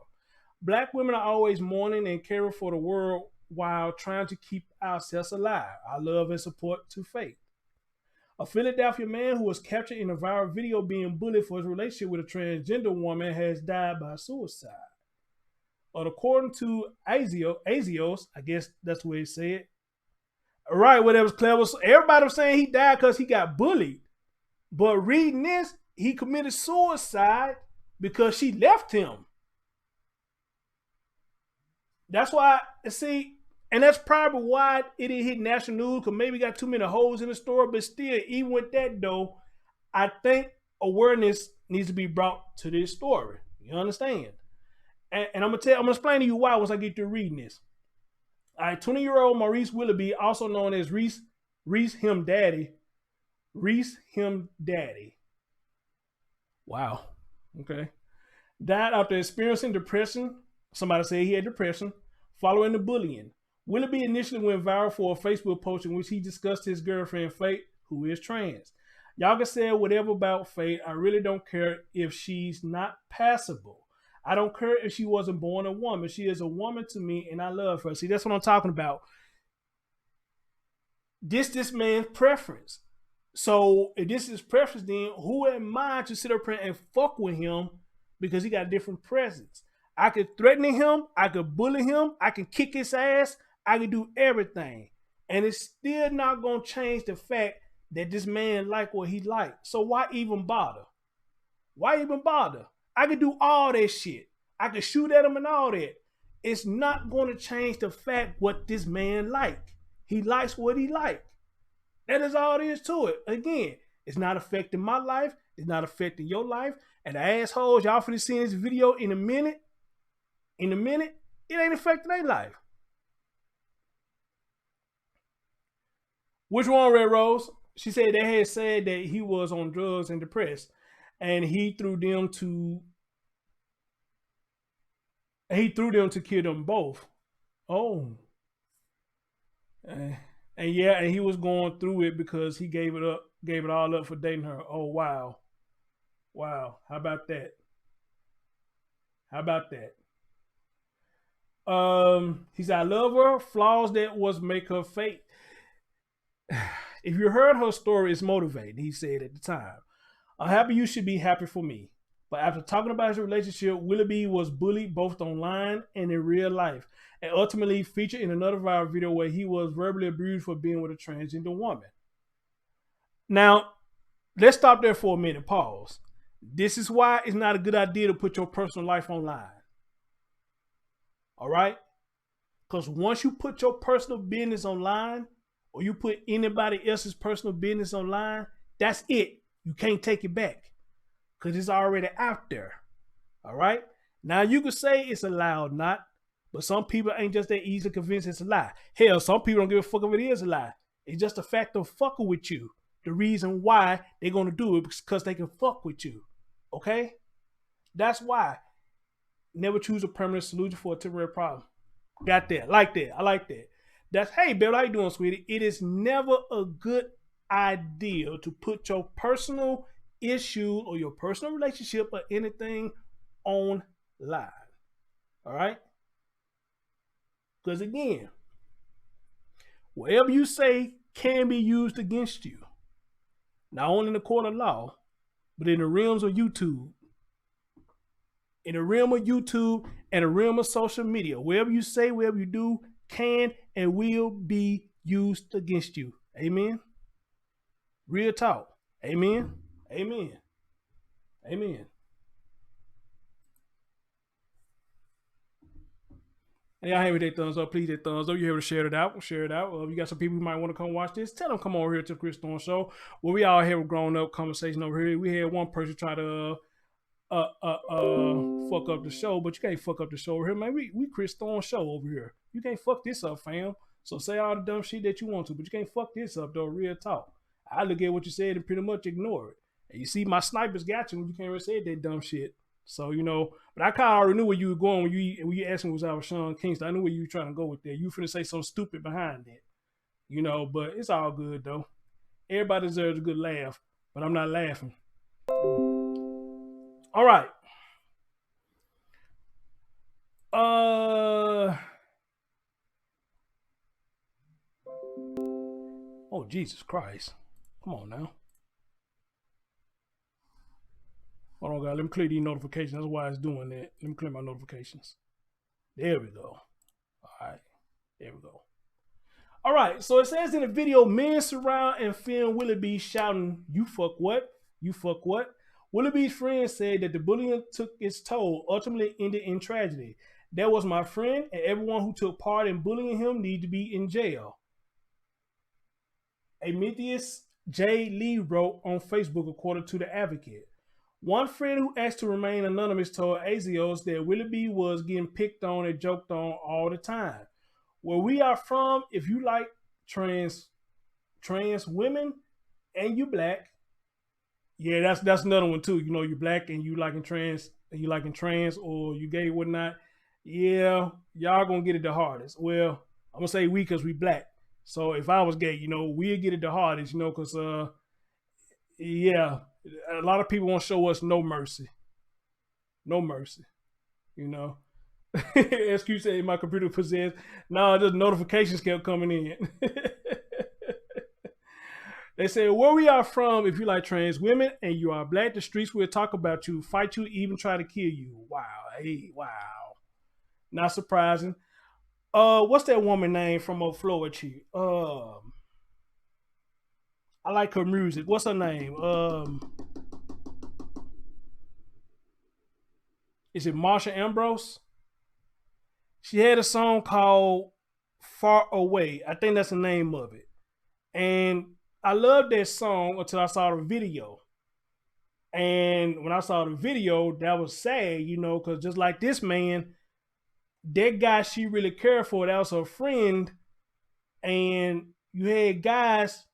Black women are always mourning and caring for the world while trying to keep ourselves alive. Our love and support to Faith. A Philadelphia man who was captured in a viral video being bullied for his relationship with a transgender woman has died by suicide. According to Azios, I guess that's what he said. Right, whatever was clever. So everybody was saying he died because he got bullied. But reading this, he committed suicide because she left him. That's why, see, and that's probably why it didn't hit national news, because maybe got too many holes in the story. But still, even with that though, I think awareness needs to be brought to this story. You understand? And I'm gonna explain to you why once I get through reading this. All right, 20-year-old Maurice Willoughby, also known as Reese Him Daddy. Wow. Okay. Died after experiencing depression. Somebody said he had depression following the bullying. Willoughby initially went viral for a Facebook post in which he discussed his girlfriend Faith, who is trans. Y'all can say whatever about Faith. I really don't care if she's not passable. I don't care if she wasn't born a woman. She is a woman to me, and I love her. See, that's what I'm talking about. This man's preference. So if this is preference, then who am I to sit up here and fuck with him because he got a different presence? I could threaten him. I could bully him. I can kick his ass. I could do everything. And it's still not going to change the fact that this man like what he like. So why even bother? Why even bother? I could do all that shit. I could shoot at him and all that. It's not going to change the fact what this man like. He likes what he likes. That is all there is to it. Again, it's not affecting my life. It's not affecting your life. And the assholes, y'all finna see this video in a minute. In a minute, it ain't affecting their life. Which one, Red Rose? She said they had said that he was on drugs and depressed, and he threw them to kill them both. Oh. And he was going through it because he gave it all up for dating her. Oh, wow. Wow. How about that? How about that? He said, I love her. Flaws that was make her fake. If you heard her story, it's motivating, he said at the time. I'm happy you should be happy for me. But after talking about his relationship, Willoughby was bullied both online and in real life, and ultimately featured in another viral video where he was verbally abused for being with a transgender woman. Now, let's stop there for a minute. Pause. This is why it's not a good idea to put your personal life online. All right? Because once you put your personal business online, or you put anybody else's personal business online, that's it. You can't take it back because it's already out there. All right? Now, you could say it's a lie or not, but some people ain't just that easy to convince it's a lie. Hell, some people don't give a fuck if it is a lie. It's just the fact of fucking with you. The reason why they're going to do it is because they can fuck with you. Okay? That's why. Never choose a permanent solution for a temporary problem. Got that. Like that. I like that. That's, hey, babe, how you doing, sweetie? It is never a good idea to put your personal issue or your personal relationship or anything online. All right? Because again, whatever you say can be used against you. Not only in the court of law, but in the realms of YouTube. In the realm of YouTube and the realm of social media. Whatever you say, whatever you do, can and will be used against you. Amen. Real talk. Amen. Amen. Amen. And y'all hit that thumbs up. Please hit thumbs up. You able to share it out. Share it out. If you got some people who might want to come watch this, tell them come over here to the Chris Storm Show. Where we all have a grown up conversation over here. We had one person try to fuck up the show, but you can't fuck up the show over here, man. We Chris Storm Show over here. You can't fuck this up, fam. So say all the dumb shit that you want to, but you can't fuck this up though. Real talk. I look at what you said and pretty much ignore it. And you see, my snipers got you when you can't really say that dumb shit. So you know, but I kind of already knew where you were going when you asked me was I was Sean Kingston. I knew where you were trying to go with that. You finna say something stupid behind that, you know. But it's all good though. Everybody deserves a good laugh, but I'm not laughing. All right. Oh, Jesus Christ. Come on now. Hold on, guys. Let me clear these notifications. That's why it's doing that. Let me clear my notifications. There we go. All right. There we go. All right. So it says in the video, men surround and film Willoughby shouting, "You fuck what? You fuck what?" Willoughby's friend said that the bullying took its toll, ultimately ended in tragedy. That was my friend, and everyone who took part in bullying him need to be in jail. Amethyst J. Lee wrote on Facebook, according to The Advocate. One friend who asked to remain anonymous told Axios that Willoughby was getting picked on and joked on all the time. Where we are from, if you like trans women and you black, yeah, that's another one too. You know, you're black and you liking trans or you gay, whatnot. Yeah, y'all gonna get it the hardest. Well, I'm gonna say we because we black. So if I was gay, you know, we'd get it the hardest, you know, because yeah, a lot of people won't show us no mercy. No mercy. You know. Excuse me, my computer possessed. No, just notifications kept coming in. They say, where we are from, if you like trans women and you are black, the streets will talk about you, fight you, even try to kill you. Wow. Hey, wow. Not surprising. What's that woman name from Florida? I like her music. What's her name? Is it Marsha Ambrose? She had a song called Far Away. I think that's the name of it. And I loved that song until I saw the video. And when I saw the video, that was sad, you know, because just like this man, that guy she really cared for, that was her friend. And you had guys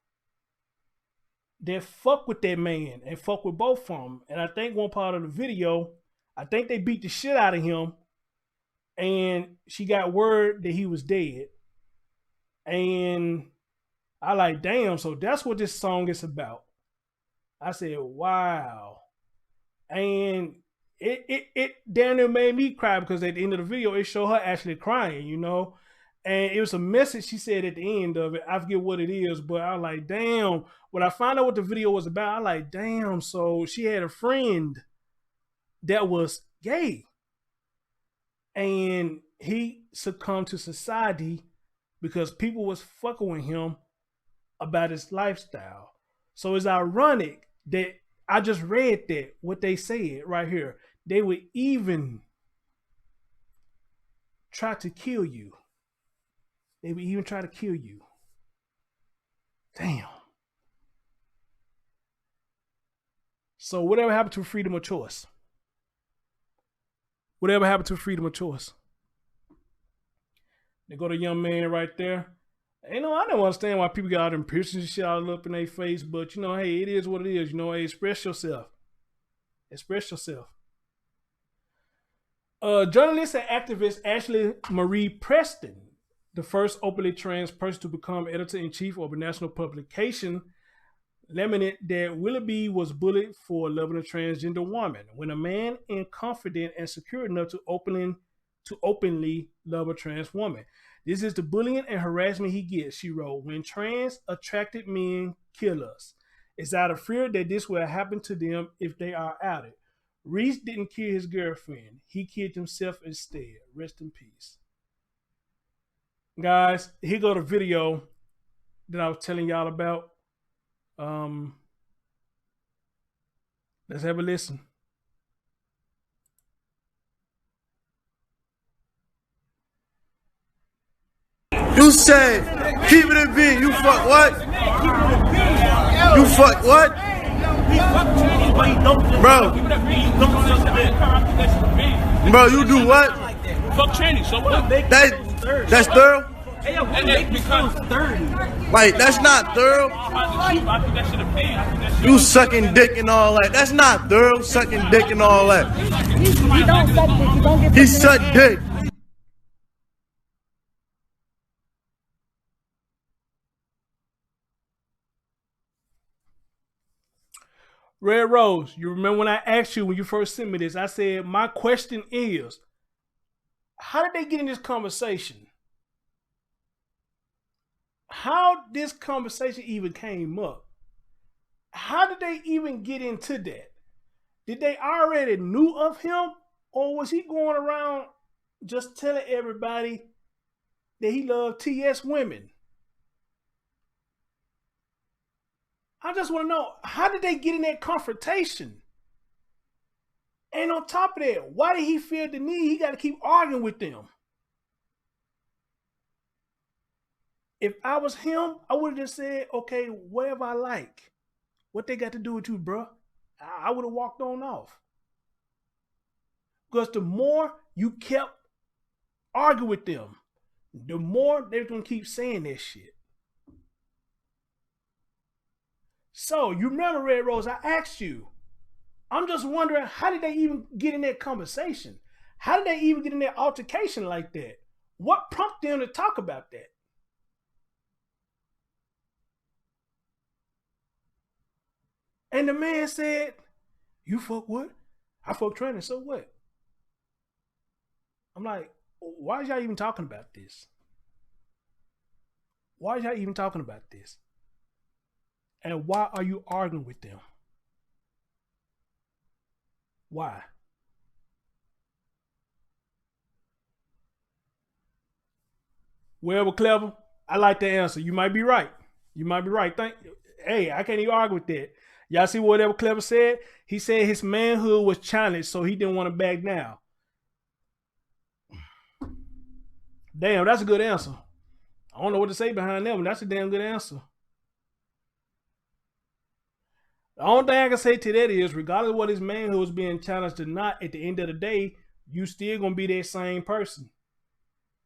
that fuck with that man and fuck with both of them. And I think one part of the video, I think they beat the shit out of him. And she got word that he was dead. And I like, damn, so that's what this song is about. I said, wow. And it damn near made me cry because at the end of the video, it showed her actually crying, you know? And it was a message she said at the end of it. I forget what it is, but I was like, damn. When I found out what the video was about, I like, damn, so she had a friend that was gay. And he succumbed to society because people was fucking with him about his lifestyle. So it's ironic that I just read that, what they said right here. They would even try to kill you. They would even try to kill you. Damn. So whatever happened to freedom of choice? Whatever happened to freedom of choice? They go to young man right there. You know, I don't understand why people got them piercings and shit all up in their face, but you know, hey, it is what it is. You know, hey, express yourself. Express yourself. Journalist and activist Ashley Marie Preston, the first openly trans person to become editor-in-chief of a national publication, lamented that Willoughby was bullied for loving a transgender woman. When a man is confident and secure enough to openly love a trans woman. This is the bullying and harassment he gets, she wrote. When trans attracted men kill us, it's out of fear that this will happen to them if they are outed. Reese didn't kill his girlfriend. He killed himself instead. Rest in peace. Guys, here go the video that I was telling y'all about. Let's have a listen. You said, keep it in being. You fuck what? You fuck what? Bro. Bro, you do what? Fuck training, so what? That's thorough? Like, that's not thorough. You sucking dick and all that. That's not thorough, sucking dick and all that. You don't suck dick, you don't get He sucked dick. Red Rose, you remember when I asked you when you first sent me this, I said, my question is, how did they get in this conversation? How this conversation even came up? How did they even get into that? Did they already knew of him? Or was he going around just telling everybody that he loved TS women? I just want to know, how did they get in that confrontation? And on top of that, why did he feel the need? He got to keep arguing with them. If I was him, I would have just said, okay, whatever I like. What they got to do with you, bro? I would have walked on off. Because the more you kept arguing with them, the more they're going to keep saying that shit. So, you remember, Red Rose, I asked you. I'm just wondering, how did they even get in that conversation? How did they even get in that altercation like that? What prompted them to talk about that? And the man said, you fuck what? I fuck training, so what? I'm like, why is y'all even talking about this? Why is y'all even talking about this? And why are you arguing with them? Why? Well, clever. I like the answer. You might be right. You might be right. Hey, I can't even argue with that. Y'all see whatever Clever said? He said his manhood was challenged, so he didn't want to back down. Damn, that's a good answer. I don't know what to say behind that one. That's a damn good answer. The only thing I can say to that is, regardless of what his manhood was being challenged or not, at the end of the day, you still gonna be that same person.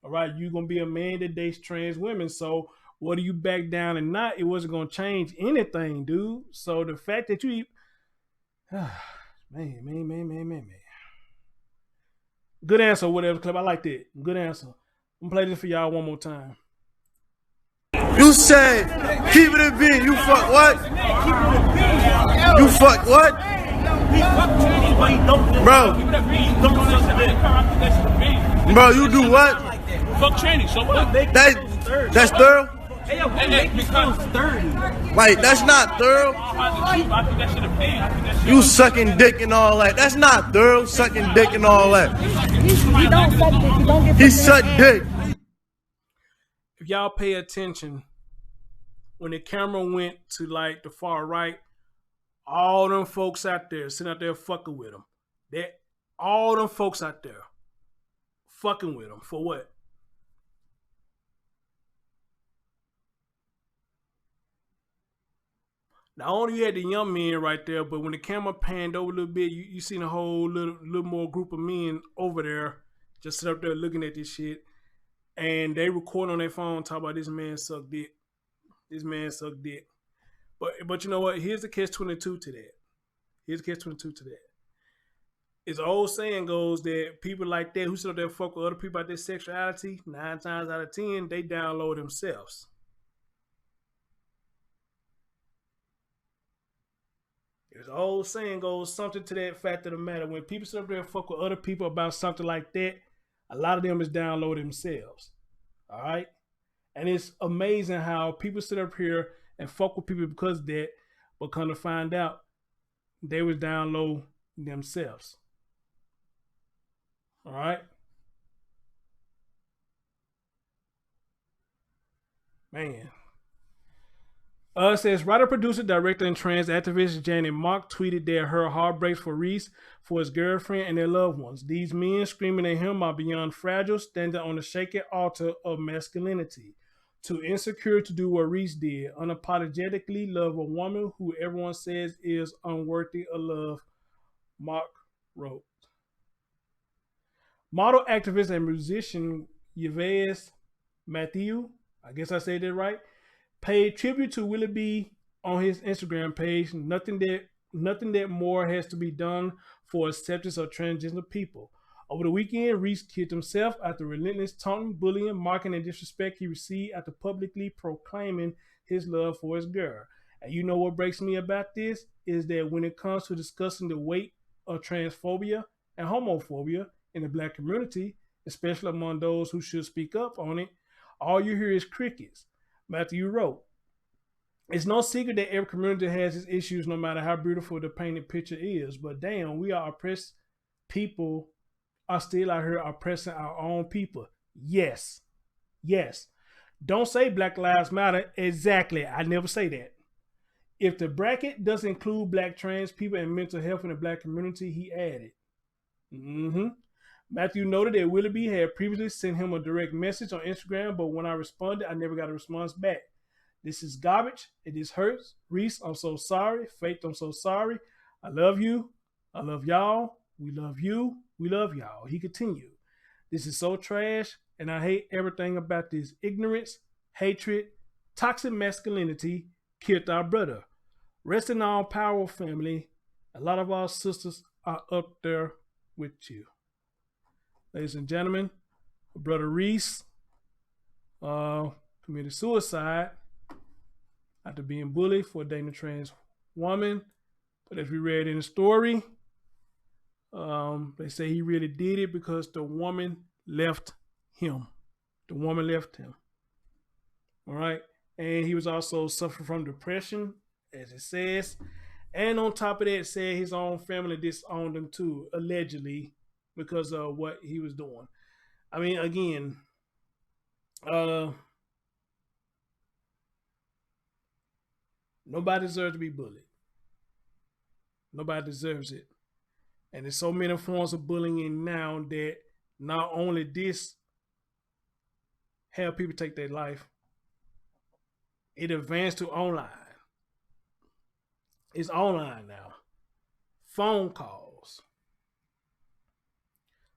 All right, you're gonna be a man that dates trans women. So whether you back down or not, it wasn't gonna change anything, dude. So the fact that you, man. Good answer, whatever club. I like that. Good answer. I'm gonna play this for y'all one more time. You said, keep it a bean. You fuck what? You fuck what? Bro, you do what? Fuck Cheney, so what? That's thorough? Like, that's not thorough. You sucking dick and all that. That's not thorough, sucking dick and all that. He don't suck dick. He don't get He suck dick. If y'all pay attention, when the camera went to like the far right, all them folks out there sitting out there fucking with him. All them folks out there fucking with him for what? Not only you had the young men right there, but when the camera panned over a little bit, you seen a whole little more group of men over there just sit up there looking at this shit. And they record on their phone, talk about this man suck dick. This man suck dick. But you know what? Here's the catch-22 to that. Here's the catch-22 to that. It's an old saying goes that people like that who sit up there fuck with other people about their sexuality, 9 times out of 10, they download themselves. There's an old saying goes something to that fact of the matter. When people sit up there and fuck with other people about something like that, a lot of them is downloading themselves. All right? And it's amazing how people sit up here and fuck with people because of that, but come to find out they was download themselves. All right? Man. Says writer, producer, director, and trans activist Janet Mock tweeted that her heart breaks for Reese, for his girlfriend, and their loved ones. These men screaming at him are beyond fragile, standing on the shaken altar of masculinity. Too insecure to do what Reese did, unapologetically love a woman who everyone says is unworthy of love, Mock wrote. Model, activist, and musician Yves Mathieu, I guess I said that right, paid tribute to Willoughby on his Instagram page. Nothing that more has to be done for acceptance of transgender people. Over the weekend, Reese killed himself after relentless taunting, bullying, mocking, and disrespect he received after publicly proclaiming his love for his girl. And you know what breaks me about this is that when it comes to discussing the weight of transphobia and homophobia in the Black community, especially among those who should speak up on it, all you hear is crickets. Matthew wrote, "It's no secret that every community has its issues, no matter how beautiful the painted picture is. But damn, we are oppressed people are still out here oppressing our own people." Yes. Don't say Black Lives Matter. Exactly. I never say that. If the bracket doesn't include Black trans people and mental health in the Black community, he added. Matthew noted that Willoughby had previously sent him a direct message on Instagram, but when I responded, I never got a response back. "This is garbage. It is hurts. Reese, I'm so sorry. Faith, I'm so sorry. I love you. I love y'all. We love you. We love y'all." He continued, "This is so trash, and I hate everything about this. Ignorance, hatred, toxic masculinity killed our brother. Rest in our power, family. A lot of our sisters are up there with you." Ladies and gentlemen, brother Reese committed suicide after being bullied for dating a trans woman. But as we read in the story, they say he really did it because the woman left him. The woman left him. All right. And he was also suffering from depression, as it says. And on top of that, it said his own family disowned him too, allegedly, because of what he was doing. I mean, again, nobody deserves to be bullied. Nobody deserves it. And there's so many forms of bullying now that not only this have people take their life, it advanced to online. It's online now. Phone calls,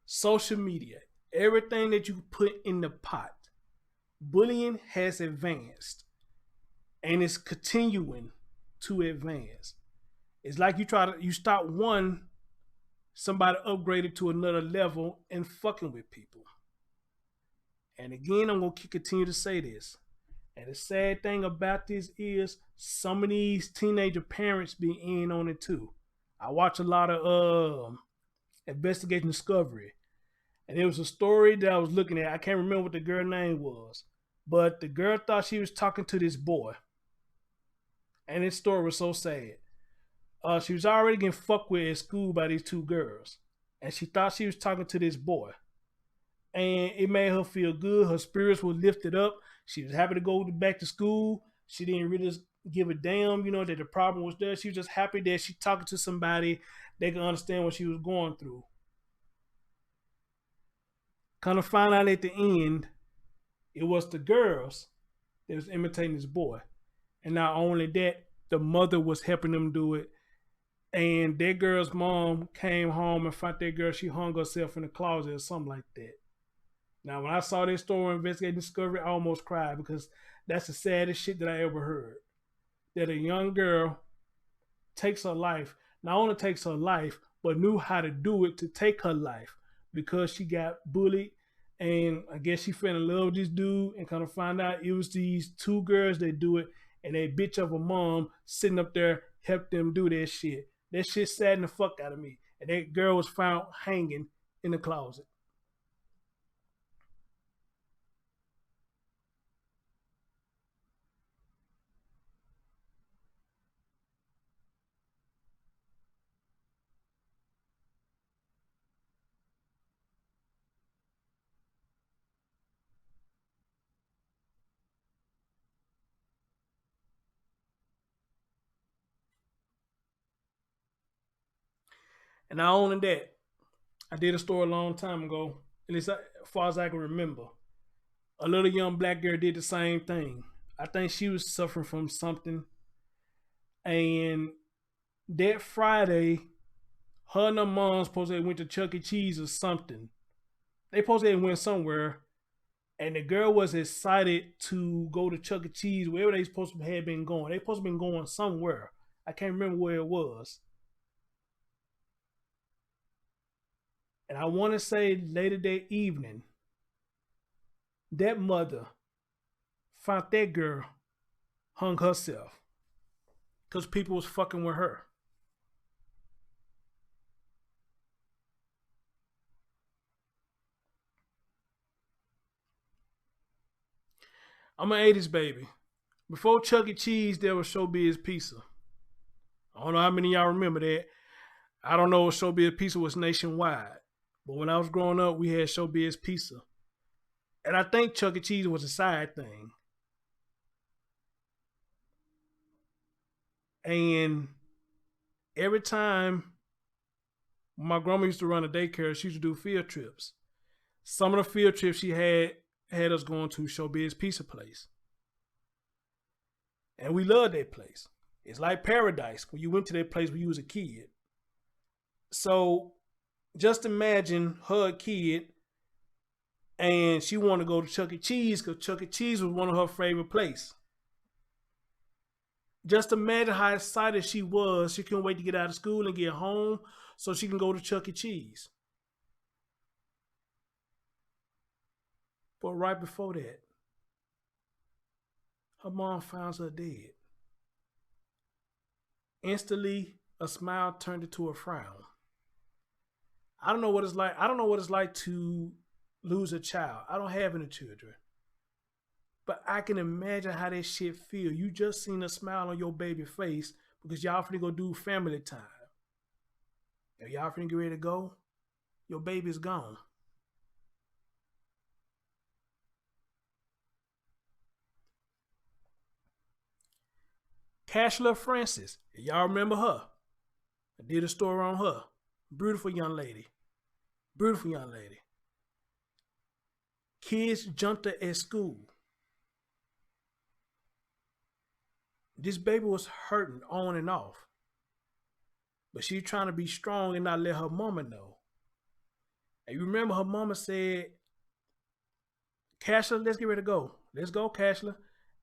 social media, everything that you put in the pot. Bullying has advanced and it's continuing to advance. It's like you start one, somebody upgraded to another level and fucking with people. And again, I'm going to continue to say this. And the sad thing about this is some of these teenager parents be in on it too. I watch a lot of Investigation Discovery. And there was a story that I was looking at. I can't remember what the girl's name was. But the girl thought she was talking to this boy. And this story was so sad. She was already getting fucked with at school by these two girls. And she thought she was talking to this boy. And it made her feel good. Her spirits were lifted up. She was happy to go back to school. She didn't really give a damn, that the problem was there. She was just happy that she talking to somebody that could understand what she was going through. Kind of find out at the end, it was the girls that was imitating this boy. And not only that, the mother was helping them do it. And that girl's mom came home and found that girl, she hung herself in the closet or something like that. Now, when I saw this story, Investigating Discovery, I almost cried because that's the saddest shit that I ever heard. That a young girl takes her life, not only takes her life, but knew how to do it to take her life because she got bullied. And I guess she fell in love with this dude and kind of find out it was these two girls that do it. And that bitch of a mom sitting up there helped them do that shit. That shit saddened the fuck out of me. And that girl was found hanging in the closet. And not only that, I did a story a long time ago, at least as far as I can remember. A little young black girl did the same thing. I think she was suffering from something. And that Friday, her and her mom supposed to have went to Chuck E. Cheese or something. They supposed to have went somewhere. And the girl was excited to go to Chuck E. Cheese, wherever they supposed to have been going. They supposed to have been going somewhere. I can't remember where it was. And I want to say later that evening, that mother found that girl hung herself because people was fucking with her. I'm an 80s baby. Before Chuck E. Cheese, there was Showbiz Pizza. I don't know how many of y'all remember that. I don't know if Showbiz Pizza was nationwide. But when I was growing up, we had Showbiz Pizza. And I think Chuck E. Cheese was a side thing. And every time my grandma used to run a daycare, she used to do field trips. Some of the field trips she had us going to Showbiz Pizza place. And we loved that place. It's like paradise when you went to that place when you was a kid. So just imagine her a kid and she wanted to go to Chuck E. Cheese because Chuck E. Cheese was one of her favorite places. Just imagine how excited she was. She couldn't wait to get out of school and get home so she can go to Chuck E. Cheese. But right before that, her mom finds her dead. Instantly, a smile turned into a frown. I don't know what it's like. I don't know what it's like to lose a child. I don't have any children. But I can imagine how that shit feel. You just seen a smile on your baby face because y'all finna go do family time. If y'all finna get ready to go, your baby's gone. Cashla Francis, y'all remember her? I did a story on her. Beautiful young lady. Beautiful young lady. Kids jumped her at school. This baby was hurting on and off. But she's trying to be strong and not let her mama know. And you remember her mama said, Cashla, let's get ready to go. Let's go, Cashla.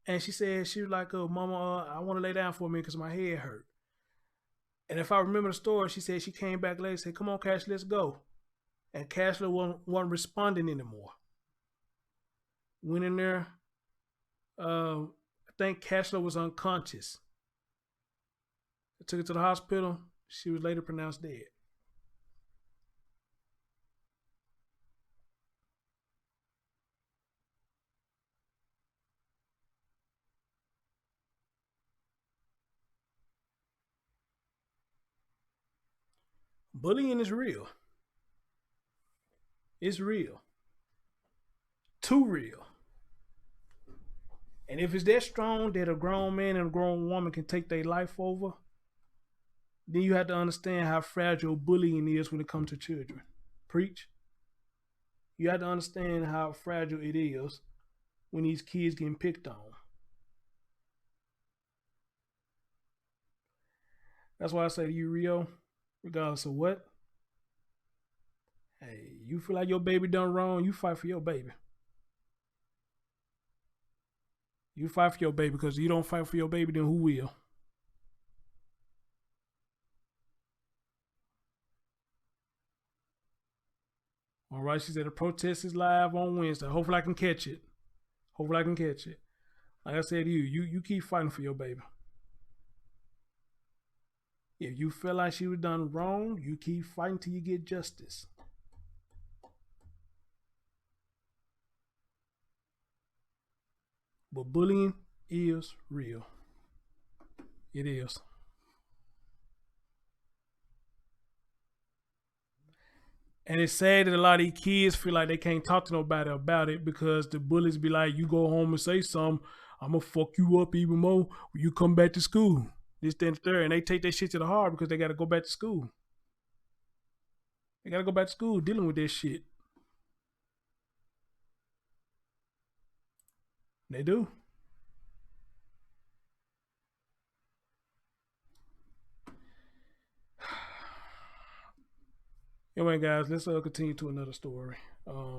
And she said, she was like, Mama, I want to lay down for a minute because my head hurt. And if I remember the story, she said she came back later and said, come on, Cashla, let's go. And Cashla wasn't responding anymore. Went in there. I think Cashla was unconscious. I took her to the hospital. She was later pronounced dead. Bullying is real. It's real. Too real. And if it's that strong that a grown man and a grown woman can take their life over, then you have to understand how fragile bullying is when it comes to children. Preach. You have to understand how fragile it is when these kids getting picked on. That's why I say to you, Rio, regardless of what, hey, you feel like your baby done wrong, you fight for your baby. You fight for your baby, because if you don't fight for your baby, then who will? All right, she said the protest is live on Wednesday. Hopefully I can catch it. Hopefully I can catch it. Like I said to you keep fighting for your baby. If you feel like she was done wrong, you keep fighting till you get justice. But bullying is real. It is. And it's sad that a lot of these kids feel like they can't talk to nobody about it because the bullies be like, you go home and say something, I'm going to fuck you up even more when you come back to school. This, that, and the third. And they take that shit to the heart because they got to go back to school. They got to go back to school dealing with this shit. They do. Anyway, guys, let's continue to another story. Where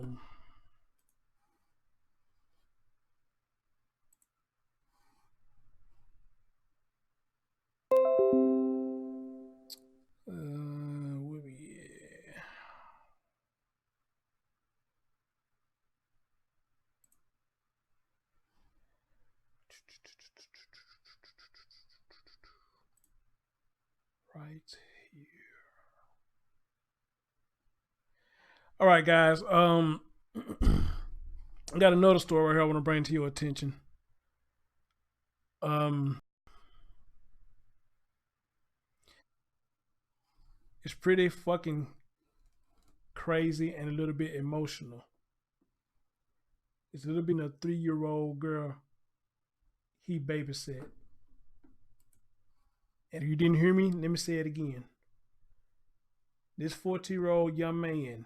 we at? Right here. All right, guys. I got another story right here I want to bring to your attention. It's pretty fucking crazy and a little bit emotional. It's a little bit of a 3-year-old girl he babysat. And if you didn't hear me, let me say it again. This 14-year-old young man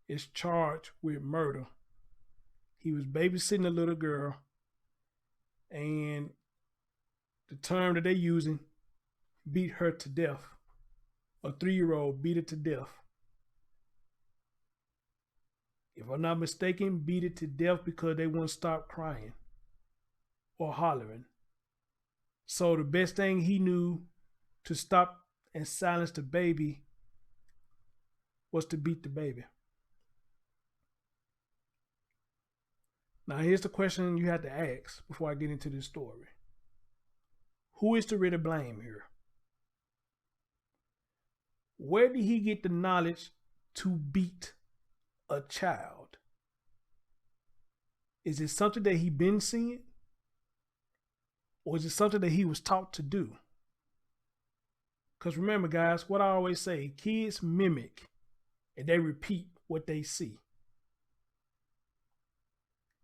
is charged with murder. He was babysitting a little girl, and the term that they're using, beat her to death. A 3-year-old beat her to death. If I'm not mistaken, beat it to death because they wouldn't stop crying or hollering. So the best thing he knew to stop and silence the baby was to beat the baby. Now here's the question you have to ask before I get into this story. Who is to really blame here? Where did he get the knowledge to beat a child? Is it something that he been seeing? Or is it something that he was taught to do? Because remember, guys, what I always say, kids mimic and they repeat what they see.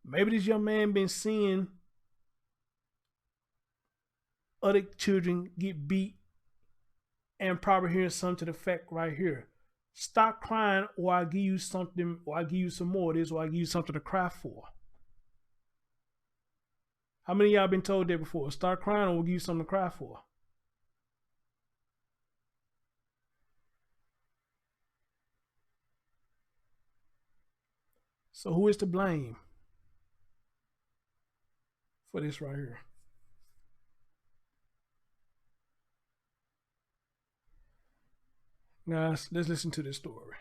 Maybe this young man been seeing other children get beat and probably hearing something to the effect right here. Stop crying or I'll give you something, or I'll give you some more of this, or I'll give you something to cry for. How many of y'all been told that before? Start crying or we'll give you something to cry for. So who is to blame for this right here? Guys, let's listen to this story.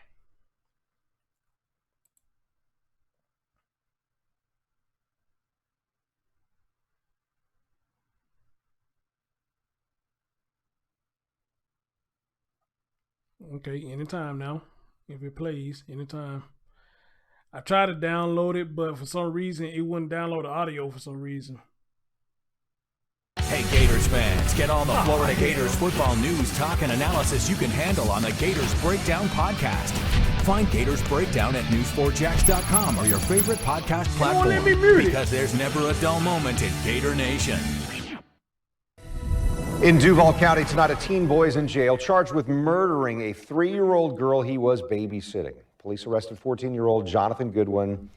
Okay, anytime now. If it plays, anytime. I tried to download it, but for some reason, it wouldn't download the audio for some reason. Hey Gators fans, get all the Florida Gators football news, talk, and analysis you can handle on the Gators Breakdown podcast. Find Gators Breakdown at news4jax.com or your favorite podcast platform, because there's never a dull moment in Gator Nation. In Duval County tonight, a teen boy is in jail charged with murdering a 3-year-old girl he was babysitting. Police arrested 14-year-old Jonathan Godwin,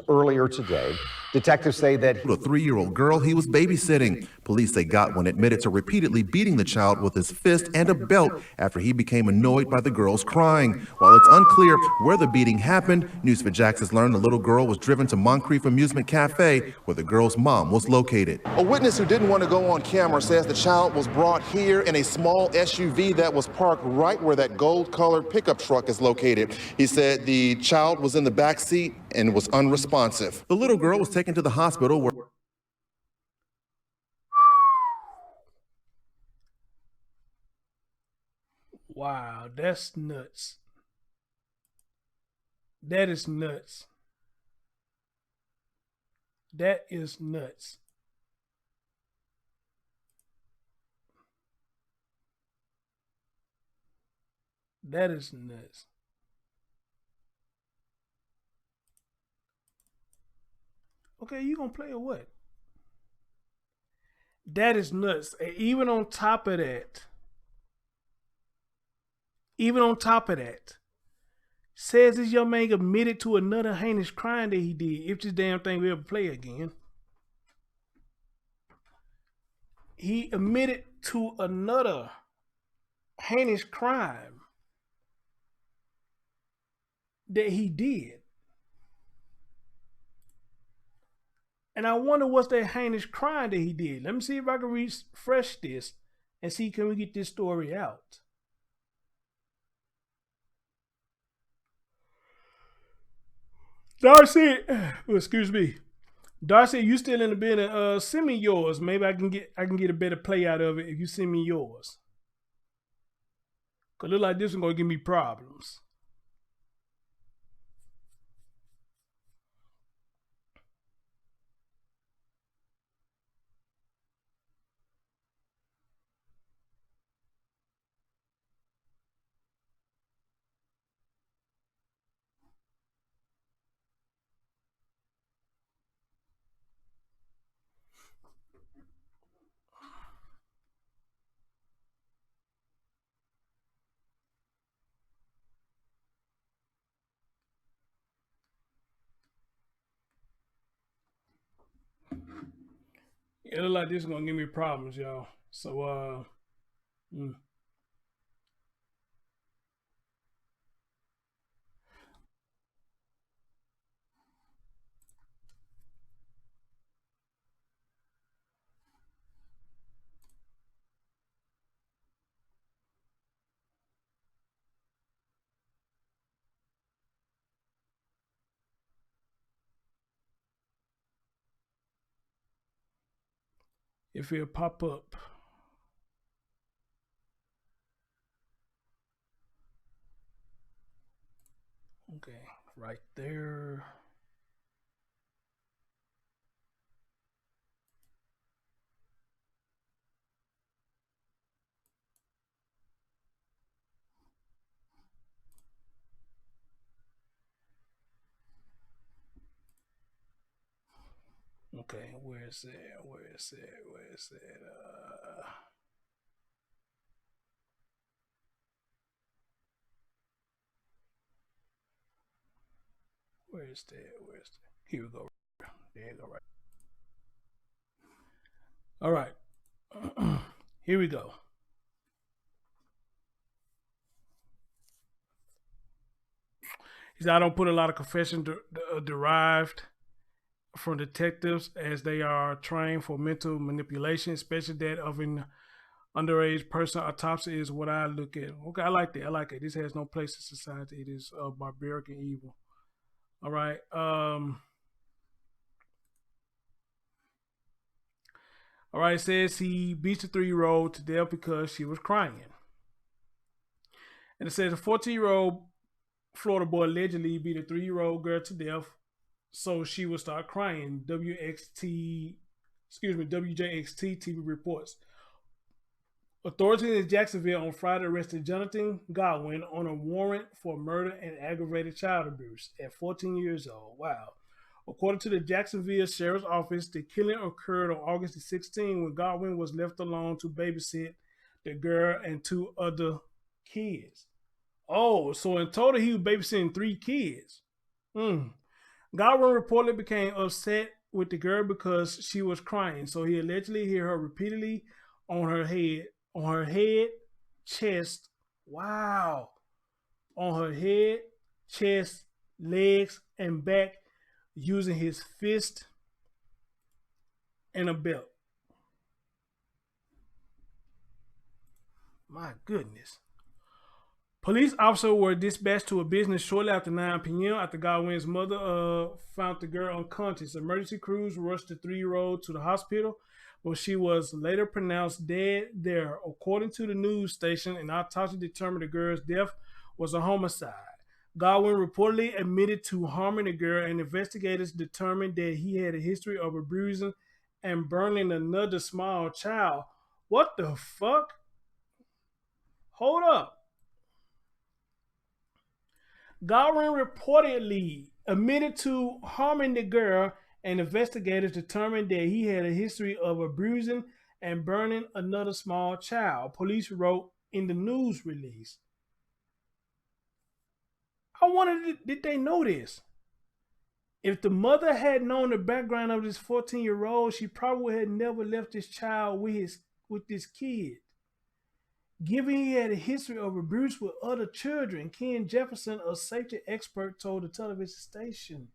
earlier today. Detectives say that a 3-year-old girl he was babysitting. Police say Godwin admitted to repeatedly beating the child with his fist and a belt after he became annoyed by the girl's crying. While it's unclear where the beating happened, News4Jax has learned the little girl was driven to Moncrief Amusement Cafe, where the girl's mom was located. A witness who didn't want to go on camera says the child was brought here in a small SUV that was parked right where that gold-colored pickup truck is located. He said the child was in the back seat and was unresponsive. The little girl was taken to the hospital where... Wow, that's nuts. That is nuts. That is nuts. That is nuts. Okay, you gonna play or what? That is nuts. And even on top of that, says this young man admitted to another heinous crime that he did. If this damn thing will ever play again. He admitted to another heinous crime that he did. And I wonder what's that heinous crime that he did. Let me see if I can refresh this and see, can we get this story out? Darcy, excuse me. Darcy, you still in the building? Send me yours. Maybe I can get a better play out of it if you send me yours. Cause look like this is gonna give me problems. It look like this is gonna give me problems, y'all. So if it'll pop up. Okay, right there. Okay, where is it? Where is it? Where is it? Where is that? Where is that? Here we go. There you go, right. All right. Here we go. He said, I don't put a lot of confession derived from detectives as they are trained for mental manipulation, especially that of an underage person. Autopsy is what I look at. Okay, I like that. I like it. This has no place in society. It is barbaric and evil. All right. All right, it says he beats the 3-year-old to death because she was crying. And it says a 14-year-old Florida boy allegedly beat a 3-year-old girl to death so she would start crying. WJXT TV reports. Authorities in Jacksonville on Friday arrested Jonathan Godwin on a warrant for murder and aggravated child abuse at 14 years old. Wow. According to the Jacksonville Sheriff's Office, the killing occurred on August 16 when Godwin was left alone to babysit the girl and 2 other kids. Oh, so in total he was babysitting 3 kids. Godwin reportedly became upset with the girl because she was crying, so he allegedly hit her repeatedly on her head, chest, wow, on her head, chest, legs, and back using his fist and a belt. My goodness. Police officers were dispatched to a business shortly after 9 p.m. after Godwin's mother found the girl unconscious. Emergency crews rushed the 3-year-old to the hospital, but she was later pronounced dead there. According to the news station, an autopsy determined the girl's death was a homicide. Godwin reportedly admitted to harming the girl, and investigators determined that he had a history of abusing and burning another small child. What the fuck? Hold up. Godwin reportedly admitted to harming the girl, and investigators determined that he had a history of abusing and burning another small child, police wrote in the news release. I wonder, did they know this? If the mother had known the background of this 14-year-old, she probably had never left this child with this kid. Given he had a history of abuse with other children, Ken Jefferson, a safety expert, told the television station.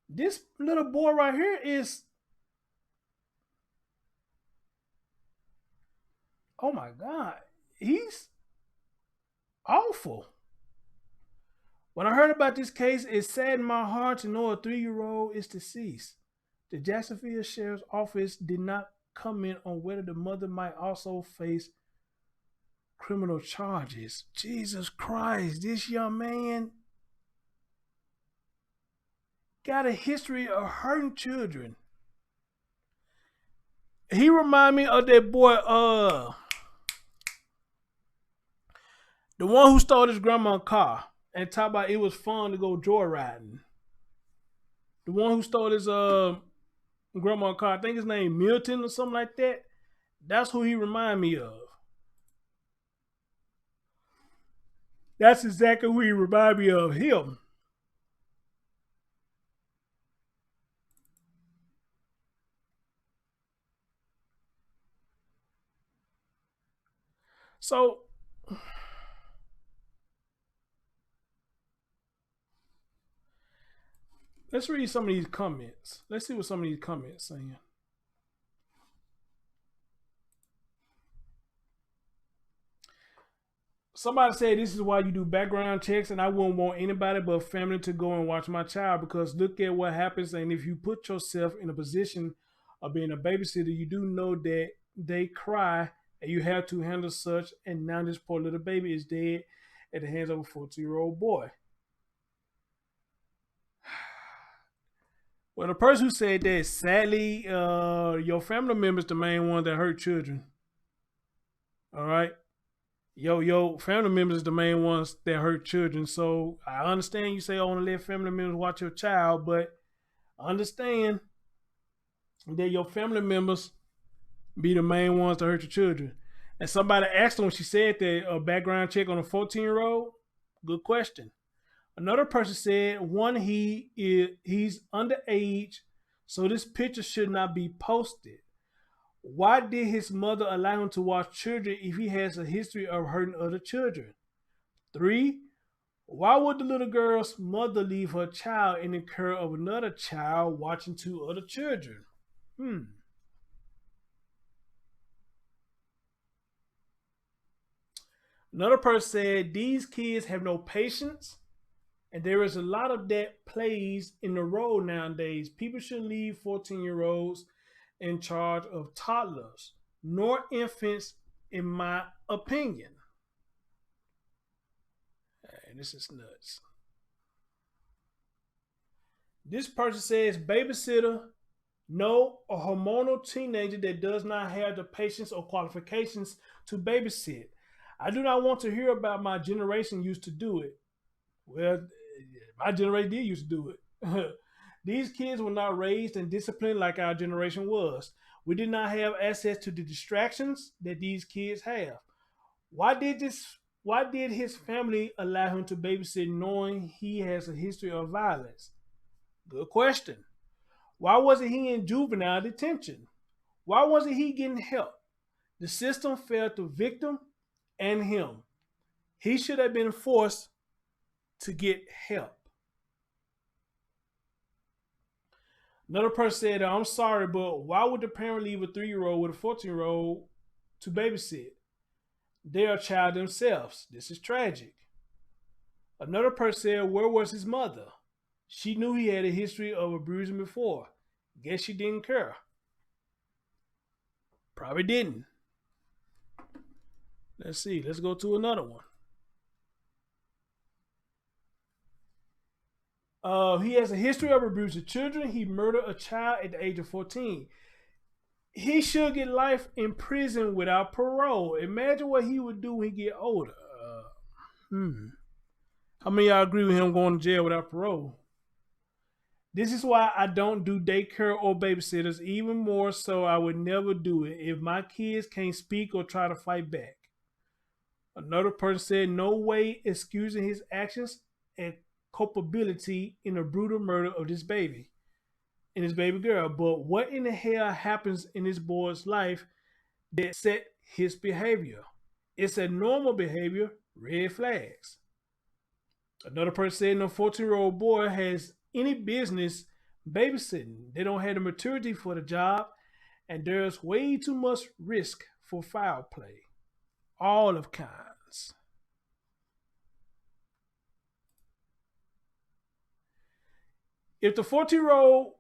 This little boy right here is, oh my God, he's awful. When I heard about this case, it saddened my heart to know a 3-year-old is deceased. The Jacksonville Sheriff's Office did not comment on whether the mother might also face criminal charges. Jesus Christ, this young man got a history of hurting children. He remind me of that boy, the one who stole his grandma's car and talked about it was fun to go joyriding. The one who stole his grandma's car, I think his name Milton or something like that. That's who he remind me of. That's exactly who he remind me of, him. So, let's read some of these comments. Let's see what some of these comments saying. Somebody said this is why you do background checks, and I wouldn't want anybody but family to go and watch my child, because look at what happens. And if you put yourself in a position of being a babysitter, you do know that they cry and you have to handle such. And now this poor little baby is dead at the hands of a 14-year-old boy. Well, the person who said that, sadly, your family member's the main one that hurt children. All right? Your family members is the main ones that hurt children. So I understand you say, I want to let family members watch your child, but understand that your family members be the main ones that hurt your children. And somebody asked them when she said that, a background check on a 14-year-old. Good question. Another person said, one, he's underage, So this picture should not be posted. Why did his mother allow him to watch children if he has a history of hurting other children? 3. Why would the little girl's mother leave her child in the care of another child watching 2 other children? Another person said, these kids have no patience, and there is a lot of that plays in the role nowadays. People should leave 14-year-olds in charge of toddlers, nor infants, in my opinion. Hey, this is nuts. This person says, babysitter, no, a hormonal teenager that does not have the patience or qualifications to babysit. I do not want to hear about my generation used to do it. Well, my generation did used to do it. These kids were not raised and disciplined like our generation was. We did not have access to the distractions that these kids have. Why did his family allow him to babysit knowing he has a history of violence? Good question. Why wasn't he in juvenile detention? Why wasn't he getting help? The system failed the victim and him. He should have been forced to get help. Another person said, I'm sorry, but why would the parent leave a 3-year-old with a 14-year-old to babysit? They are a child themselves. This is tragic. Another person said, where was his mother? She knew he had a history of abusing before. Guess she didn't care. Probably didn't. Let's see. Let's go to another one. He has a history of abusing children. He murdered a child at the age of 14. He should get life in prison without parole. Imagine what he would do when he get older. How many of y'all agree with him going to jail without parole? This is why I don't do daycare or babysitters. Even more so, I would never do it if my kids can't speak or try to fight back. Another person said, no way excusing his actions and culpability in the brutal murder of this baby and his baby girl. But what in the hell happens in this boy's life that set his behavior? It's a normal behavior, red flags. Another person said, no 14-year-old boy has any business babysitting. They don't have the maturity for the job, and there's way too much risk for foul play. All of kinds. If the 14-year-old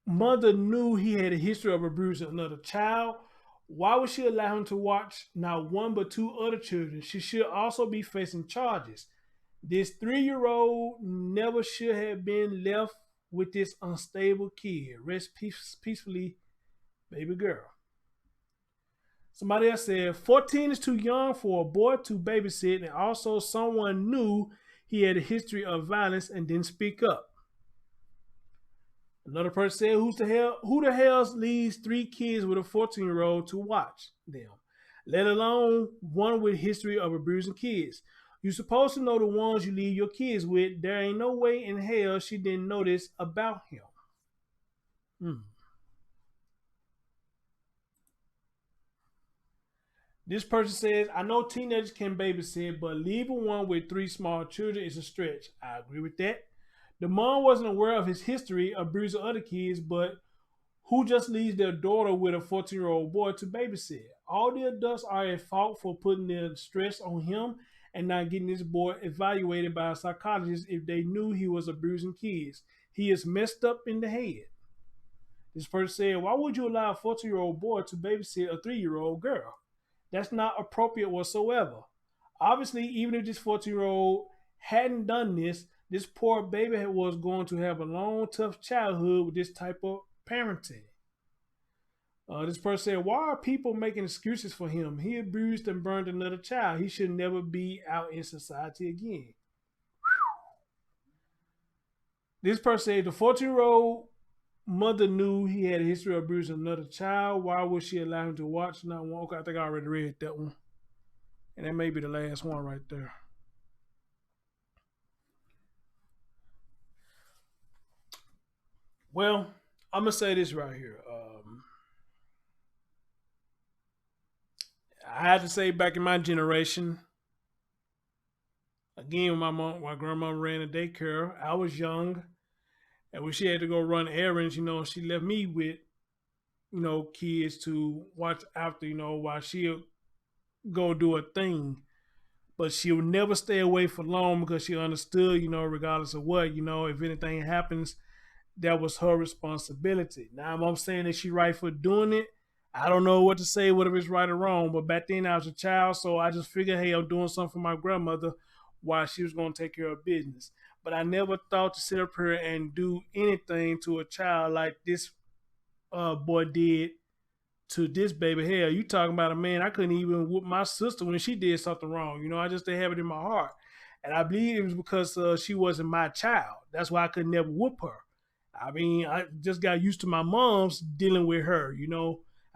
mother knew he had a history of abusing another child, why would she allow him to watch not 1 but 2 other children? She should also be facing charges. This 3-year-old never should have been left with this unstable kid. Rest peacefully, baby girl. Somebody else said, 14 is too young for a boy to babysit, and also someone knew he had a history of violence and didn't speak up. Another person said, who the hell leaves 3 kids with a 14-year-old to watch them, let alone one with history of abusing kids? You're supposed to know the ones you leave your kids with. There ain't no way in hell she didn't know this about him. This person says, I know teenagers can babysit, but leaving one with 3 small children is a stretch. I agree with that. The mom wasn't aware of his history of abusing other kids, but who just leaves their daughter with a 14-year-old boy to babysit? All the adults are at fault for putting their stress on him and not getting this boy evaluated by a psychologist if they knew he was abusing kids. He is messed up in the head. This person said, why would you allow a 14-year-old boy to babysit a 3-year-old girl? That's not appropriate whatsoever. Obviously, even if this 14-year-old hadn't done this, this poor baby was going to have a long, tough childhood with this type of parenting. This person said, why are people making excuses for him? He abused and burned another child. He should never be out in society again. This person said, the 14-year-old mother knew he had a history of abusing another child. Why would she allow him to watch? Not one. Okay, I think I already read that one. And that may be the last one right there. Well, I'm gonna say this right here. I had to say back in my generation, again, when my grandma ran a daycare, I was young, and when she had to go run errands, she left me with, kids to watch after, while she'll go do a thing. But she would never stay away for long because she understood, regardless of what, if anything happens, that was her responsibility. Now, I'm saying that she right for doing it. I don't know what to say, whether it's right or wrong, but back then I was a child, so I just figured, hey, I'm doing something for my grandmother while she was going to take care of business. But I never thought to sit up here and do anything to a child like this boy did to this baby. Hell, you talking about a man, I couldn't even whoop my sister when she did something wrong. I just didn't have it in my heart. And I believe it was because she wasn't my child. That's why I could never whoop her. I mean, I just got used to my mom's dealing with her,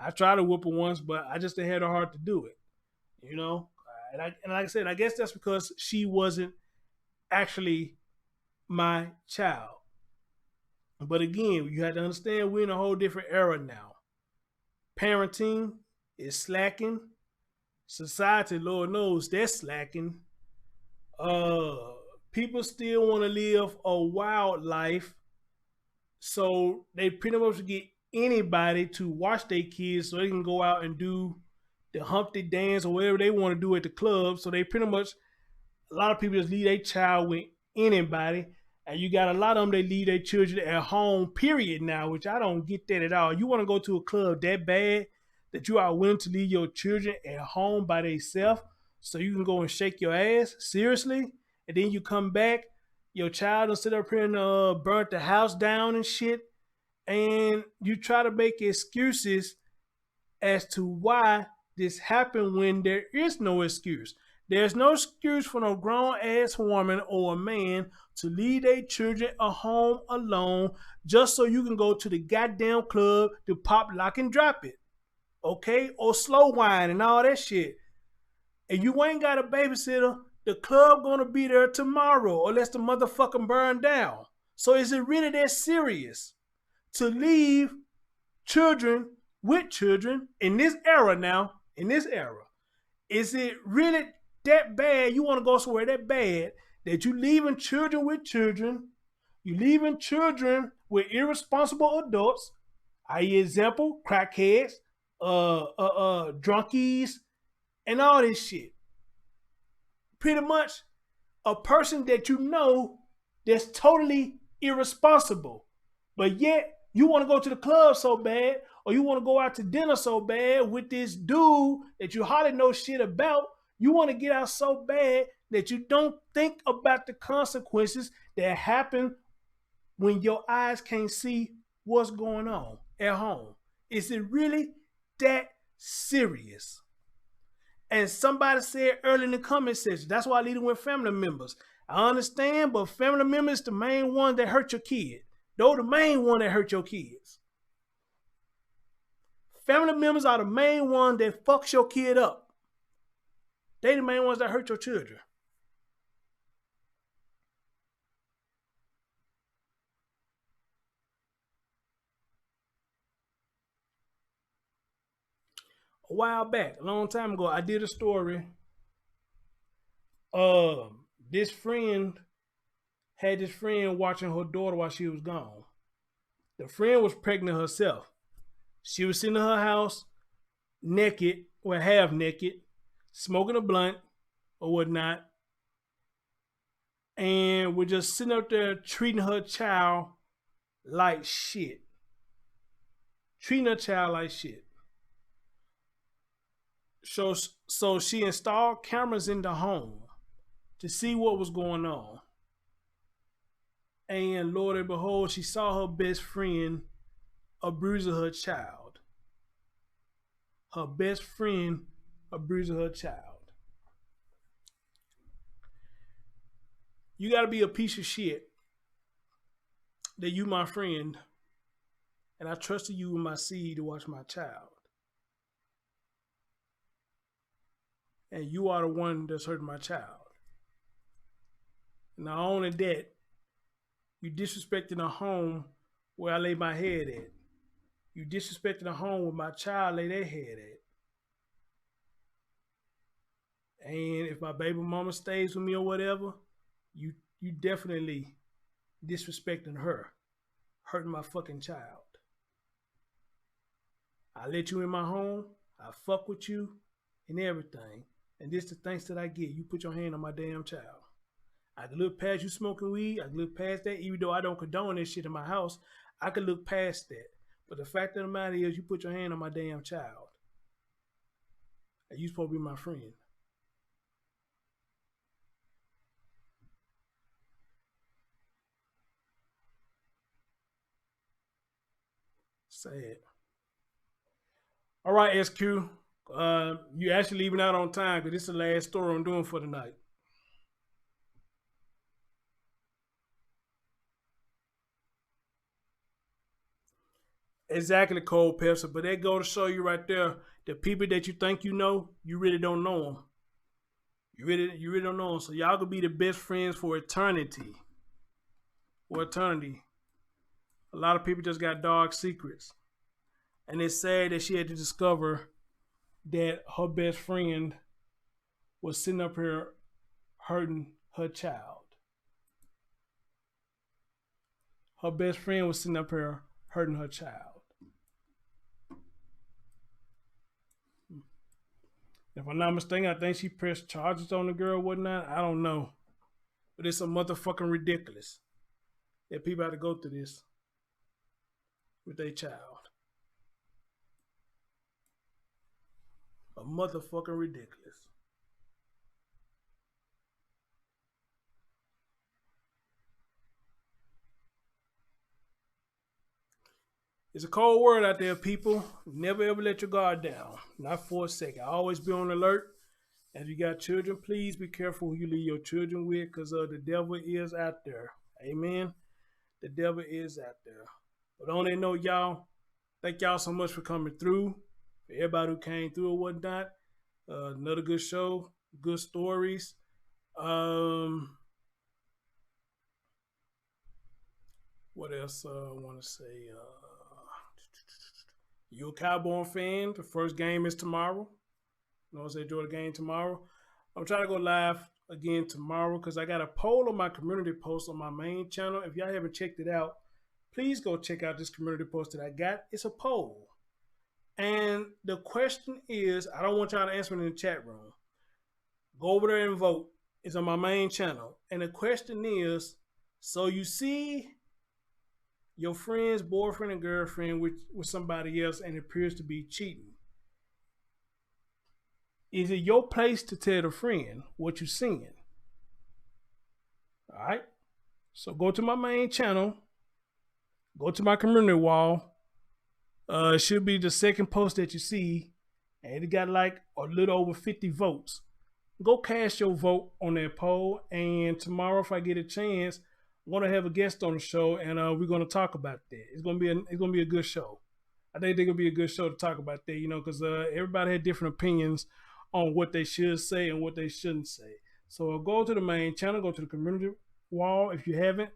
I tried to whoop her once, but I just didn't have the heart to do it, And like I said, I guess that's because she wasn't actually my child. But again, you have to understand we're in a whole different era now. Parenting is slacking. Society, Lord knows, they're slacking. People still want to live a wild life. So they pretty much get anybody to watch their kids so they can go out and do the Humpty dance or whatever they want to do at the club. So they pretty much, a lot of people just leave their child with anybody. And you got a lot of them, they leave their children at home, period, now, which I don't get that at all. You want to go to a club that bad that you are willing to leave your children at home by themselves so you can go and shake your ass? Seriously? And then you come back, your child will sit up here and burnt the house down and shit, and you try to make excuses as to why this happened when there is no excuse. There's no excuse for no grown-ass woman or a man to leave their children at home alone just so you can go to the goddamn club to pop, lock, and drop it. Okay? Or slow wine and all that shit. And you ain't got a babysitter, the club gonna be there tomorrow unless the motherfucking burn down. So is it really that serious to leave children with children in this era now, in this era? Is it really that bad? You want to go somewhere that bad that you leaving children with children, you leaving children with irresponsible adults, i.e. example, crackheads, drunkies, and all this shit. Pretty much a person that you know that's totally irresponsible, but yet you want to go to the club so bad, or you want to go out to dinner so bad with this dude that you hardly know shit about. You want to get out so bad that you don't think about the consequences that happen when your eyes can't see what's going on at home. Is it really that serious? And somebody said early in the comment section, that's why I lead it with family members. I understand, but family members is the main one that hurt your kid. They're the main one that hurt your kids. Family members are the main one that fucks your kid up. They the main ones that hurt your children. A while back, a long time ago, I did a story. This friend had this friend watching her daughter while she was gone. The friend was pregnant herself. She was sitting in her house, naked, or half naked, smoking a blunt or whatnot, and we're just sitting up there treating her child like shit. Treating her child like shit. So she installed cameras in the home to see what was going on. And Lord and behold, she saw her best friend abusing her child. Her best friend abusing her child. You gotta be a piece of shit that you my friend and I trusted you with my seed to watch my child. And you are the one that's hurting my child. Not only that, you disrespecting a home where I lay my head at. You disrespecting the home where my child lay their head at. And if my baby mama stays with me or whatever, you definitely disrespecting her, hurting my fucking child. I let you in my home, I fuck with you and everything. And this the thanks that I get. You put your hand on my damn child. I can look past you smoking weed. I can look past that, even though I don't condone this shit in my house. I can look past that. But the fact of the matter is, you put your hand on my damn child. And you supposed to be my friend. Sad. All right, SQ. You actually leaving out on time because this is the last story I'm doing for the night. Exactly, Cold Pepsi. But that go to show you right there, the people that you think you know, you really don't know them. You really don't know them. So y'all could be the best friends for eternity. For eternity. A lot of people just got dark secrets. And it's sad that she had to discover that her best friend was sitting up here hurting her child. Her best friend was sitting up here hurting her child. If I'm not mistaken, I think she pressed charges on the girl or whatnot. I don't know. But it's a motherfucking ridiculous that people have to go through this with their child. A motherfucking ridiculous. It's a cold world out there, people. Never ever let your guard down. Not for a second. Always be on alert. If you got children, please be careful who you leave your children with, because the devil is out there. Amen. The devil is out there. But on that note, y'all, thank y'all so much for coming through. For everybody who came through or whatnot. Another good show. Good stories. What else I want to say? You a Cowboy fan? The first game is tomorrow. You know, enjoy the game tomorrow. I'm trying to go live again tomorrow because I got a poll on my community post on my main channel. If y'all haven't checked it out, please go check out this community post that I got. It's a poll. And the question is, I don't want y'all to answer it in the chat room. Go over there and vote. It's on my main channel. And the question is, so you see your friend's boyfriend and girlfriend with somebody else and it appears to be cheating. Is it your place to tell the friend what you're seeing? All right. So go to my main channel. Go to my community wall. It should be the second post that you see. And it got like a little over 50 votes. Go cast your vote on that poll. And tomorrow, if I get a chance, I'm gonna have a guest on the show, and we're gonna talk about that. It's gonna be a good show. I think it's gonna be a good show to talk about that, you know, because everybody had different opinions on what they should say and what they shouldn't say. So go to the main channel, go to the community wall if you haven't.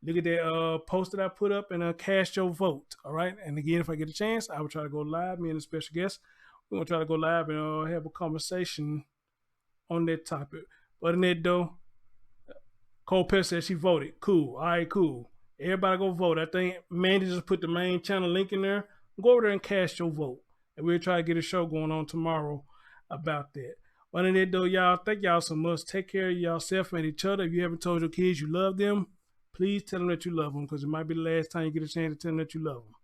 Look at that post that I put up and cast your vote. All right. And again, if I get a chance, I will try to go live. Me and a special guest, we're gonna try to go live and have a conversation on that topic. But in that though, Cole Pest said she voted. Cool. All right, cool. Everybody go vote. I think Mandy just put the main channel link in there. Go over there and cast your vote. And we'll try to get a show going on tomorrow about that. But in that though, y'all, thank y'all so much. Take care of yourself and each other. If you haven't told your kids you love them, please tell them that you love them, because it might be the last time you get a chance to tell them that you love them.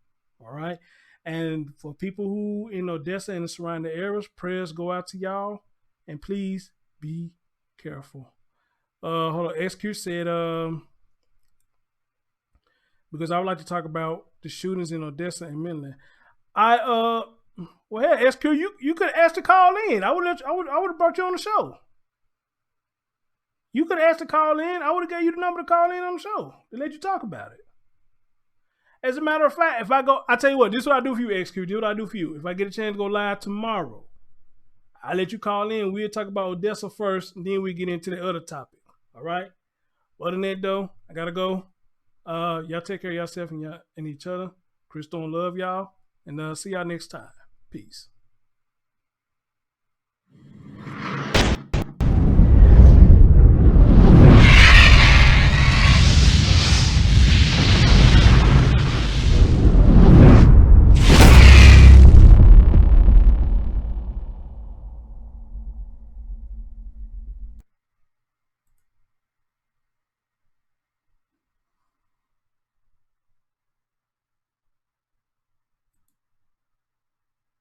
All right? And for people who in Odessa and the surrounding areas, prayers go out to y'all. And please be careful. Hold on. XQ said, because I would like to talk about the shootings in Odessa and Midland. Well, hey, SQ, you could ask to call in. I would have brought you on the show. You could ask to call in. I would have gave you the number to call in on the show to let you talk about it. As a matter of fact, if I go, I tell you what, this is what I do for you, XQ. This is what I do for you. If I get a chance to go live tomorrow, I let you call in. We'll talk about Odessa first, and then we get into the other topic. All right. Other than that, though, I gotta go. Y'all take care of yourself and each other. Crystal and love y'all. And see y'all next time. Peace.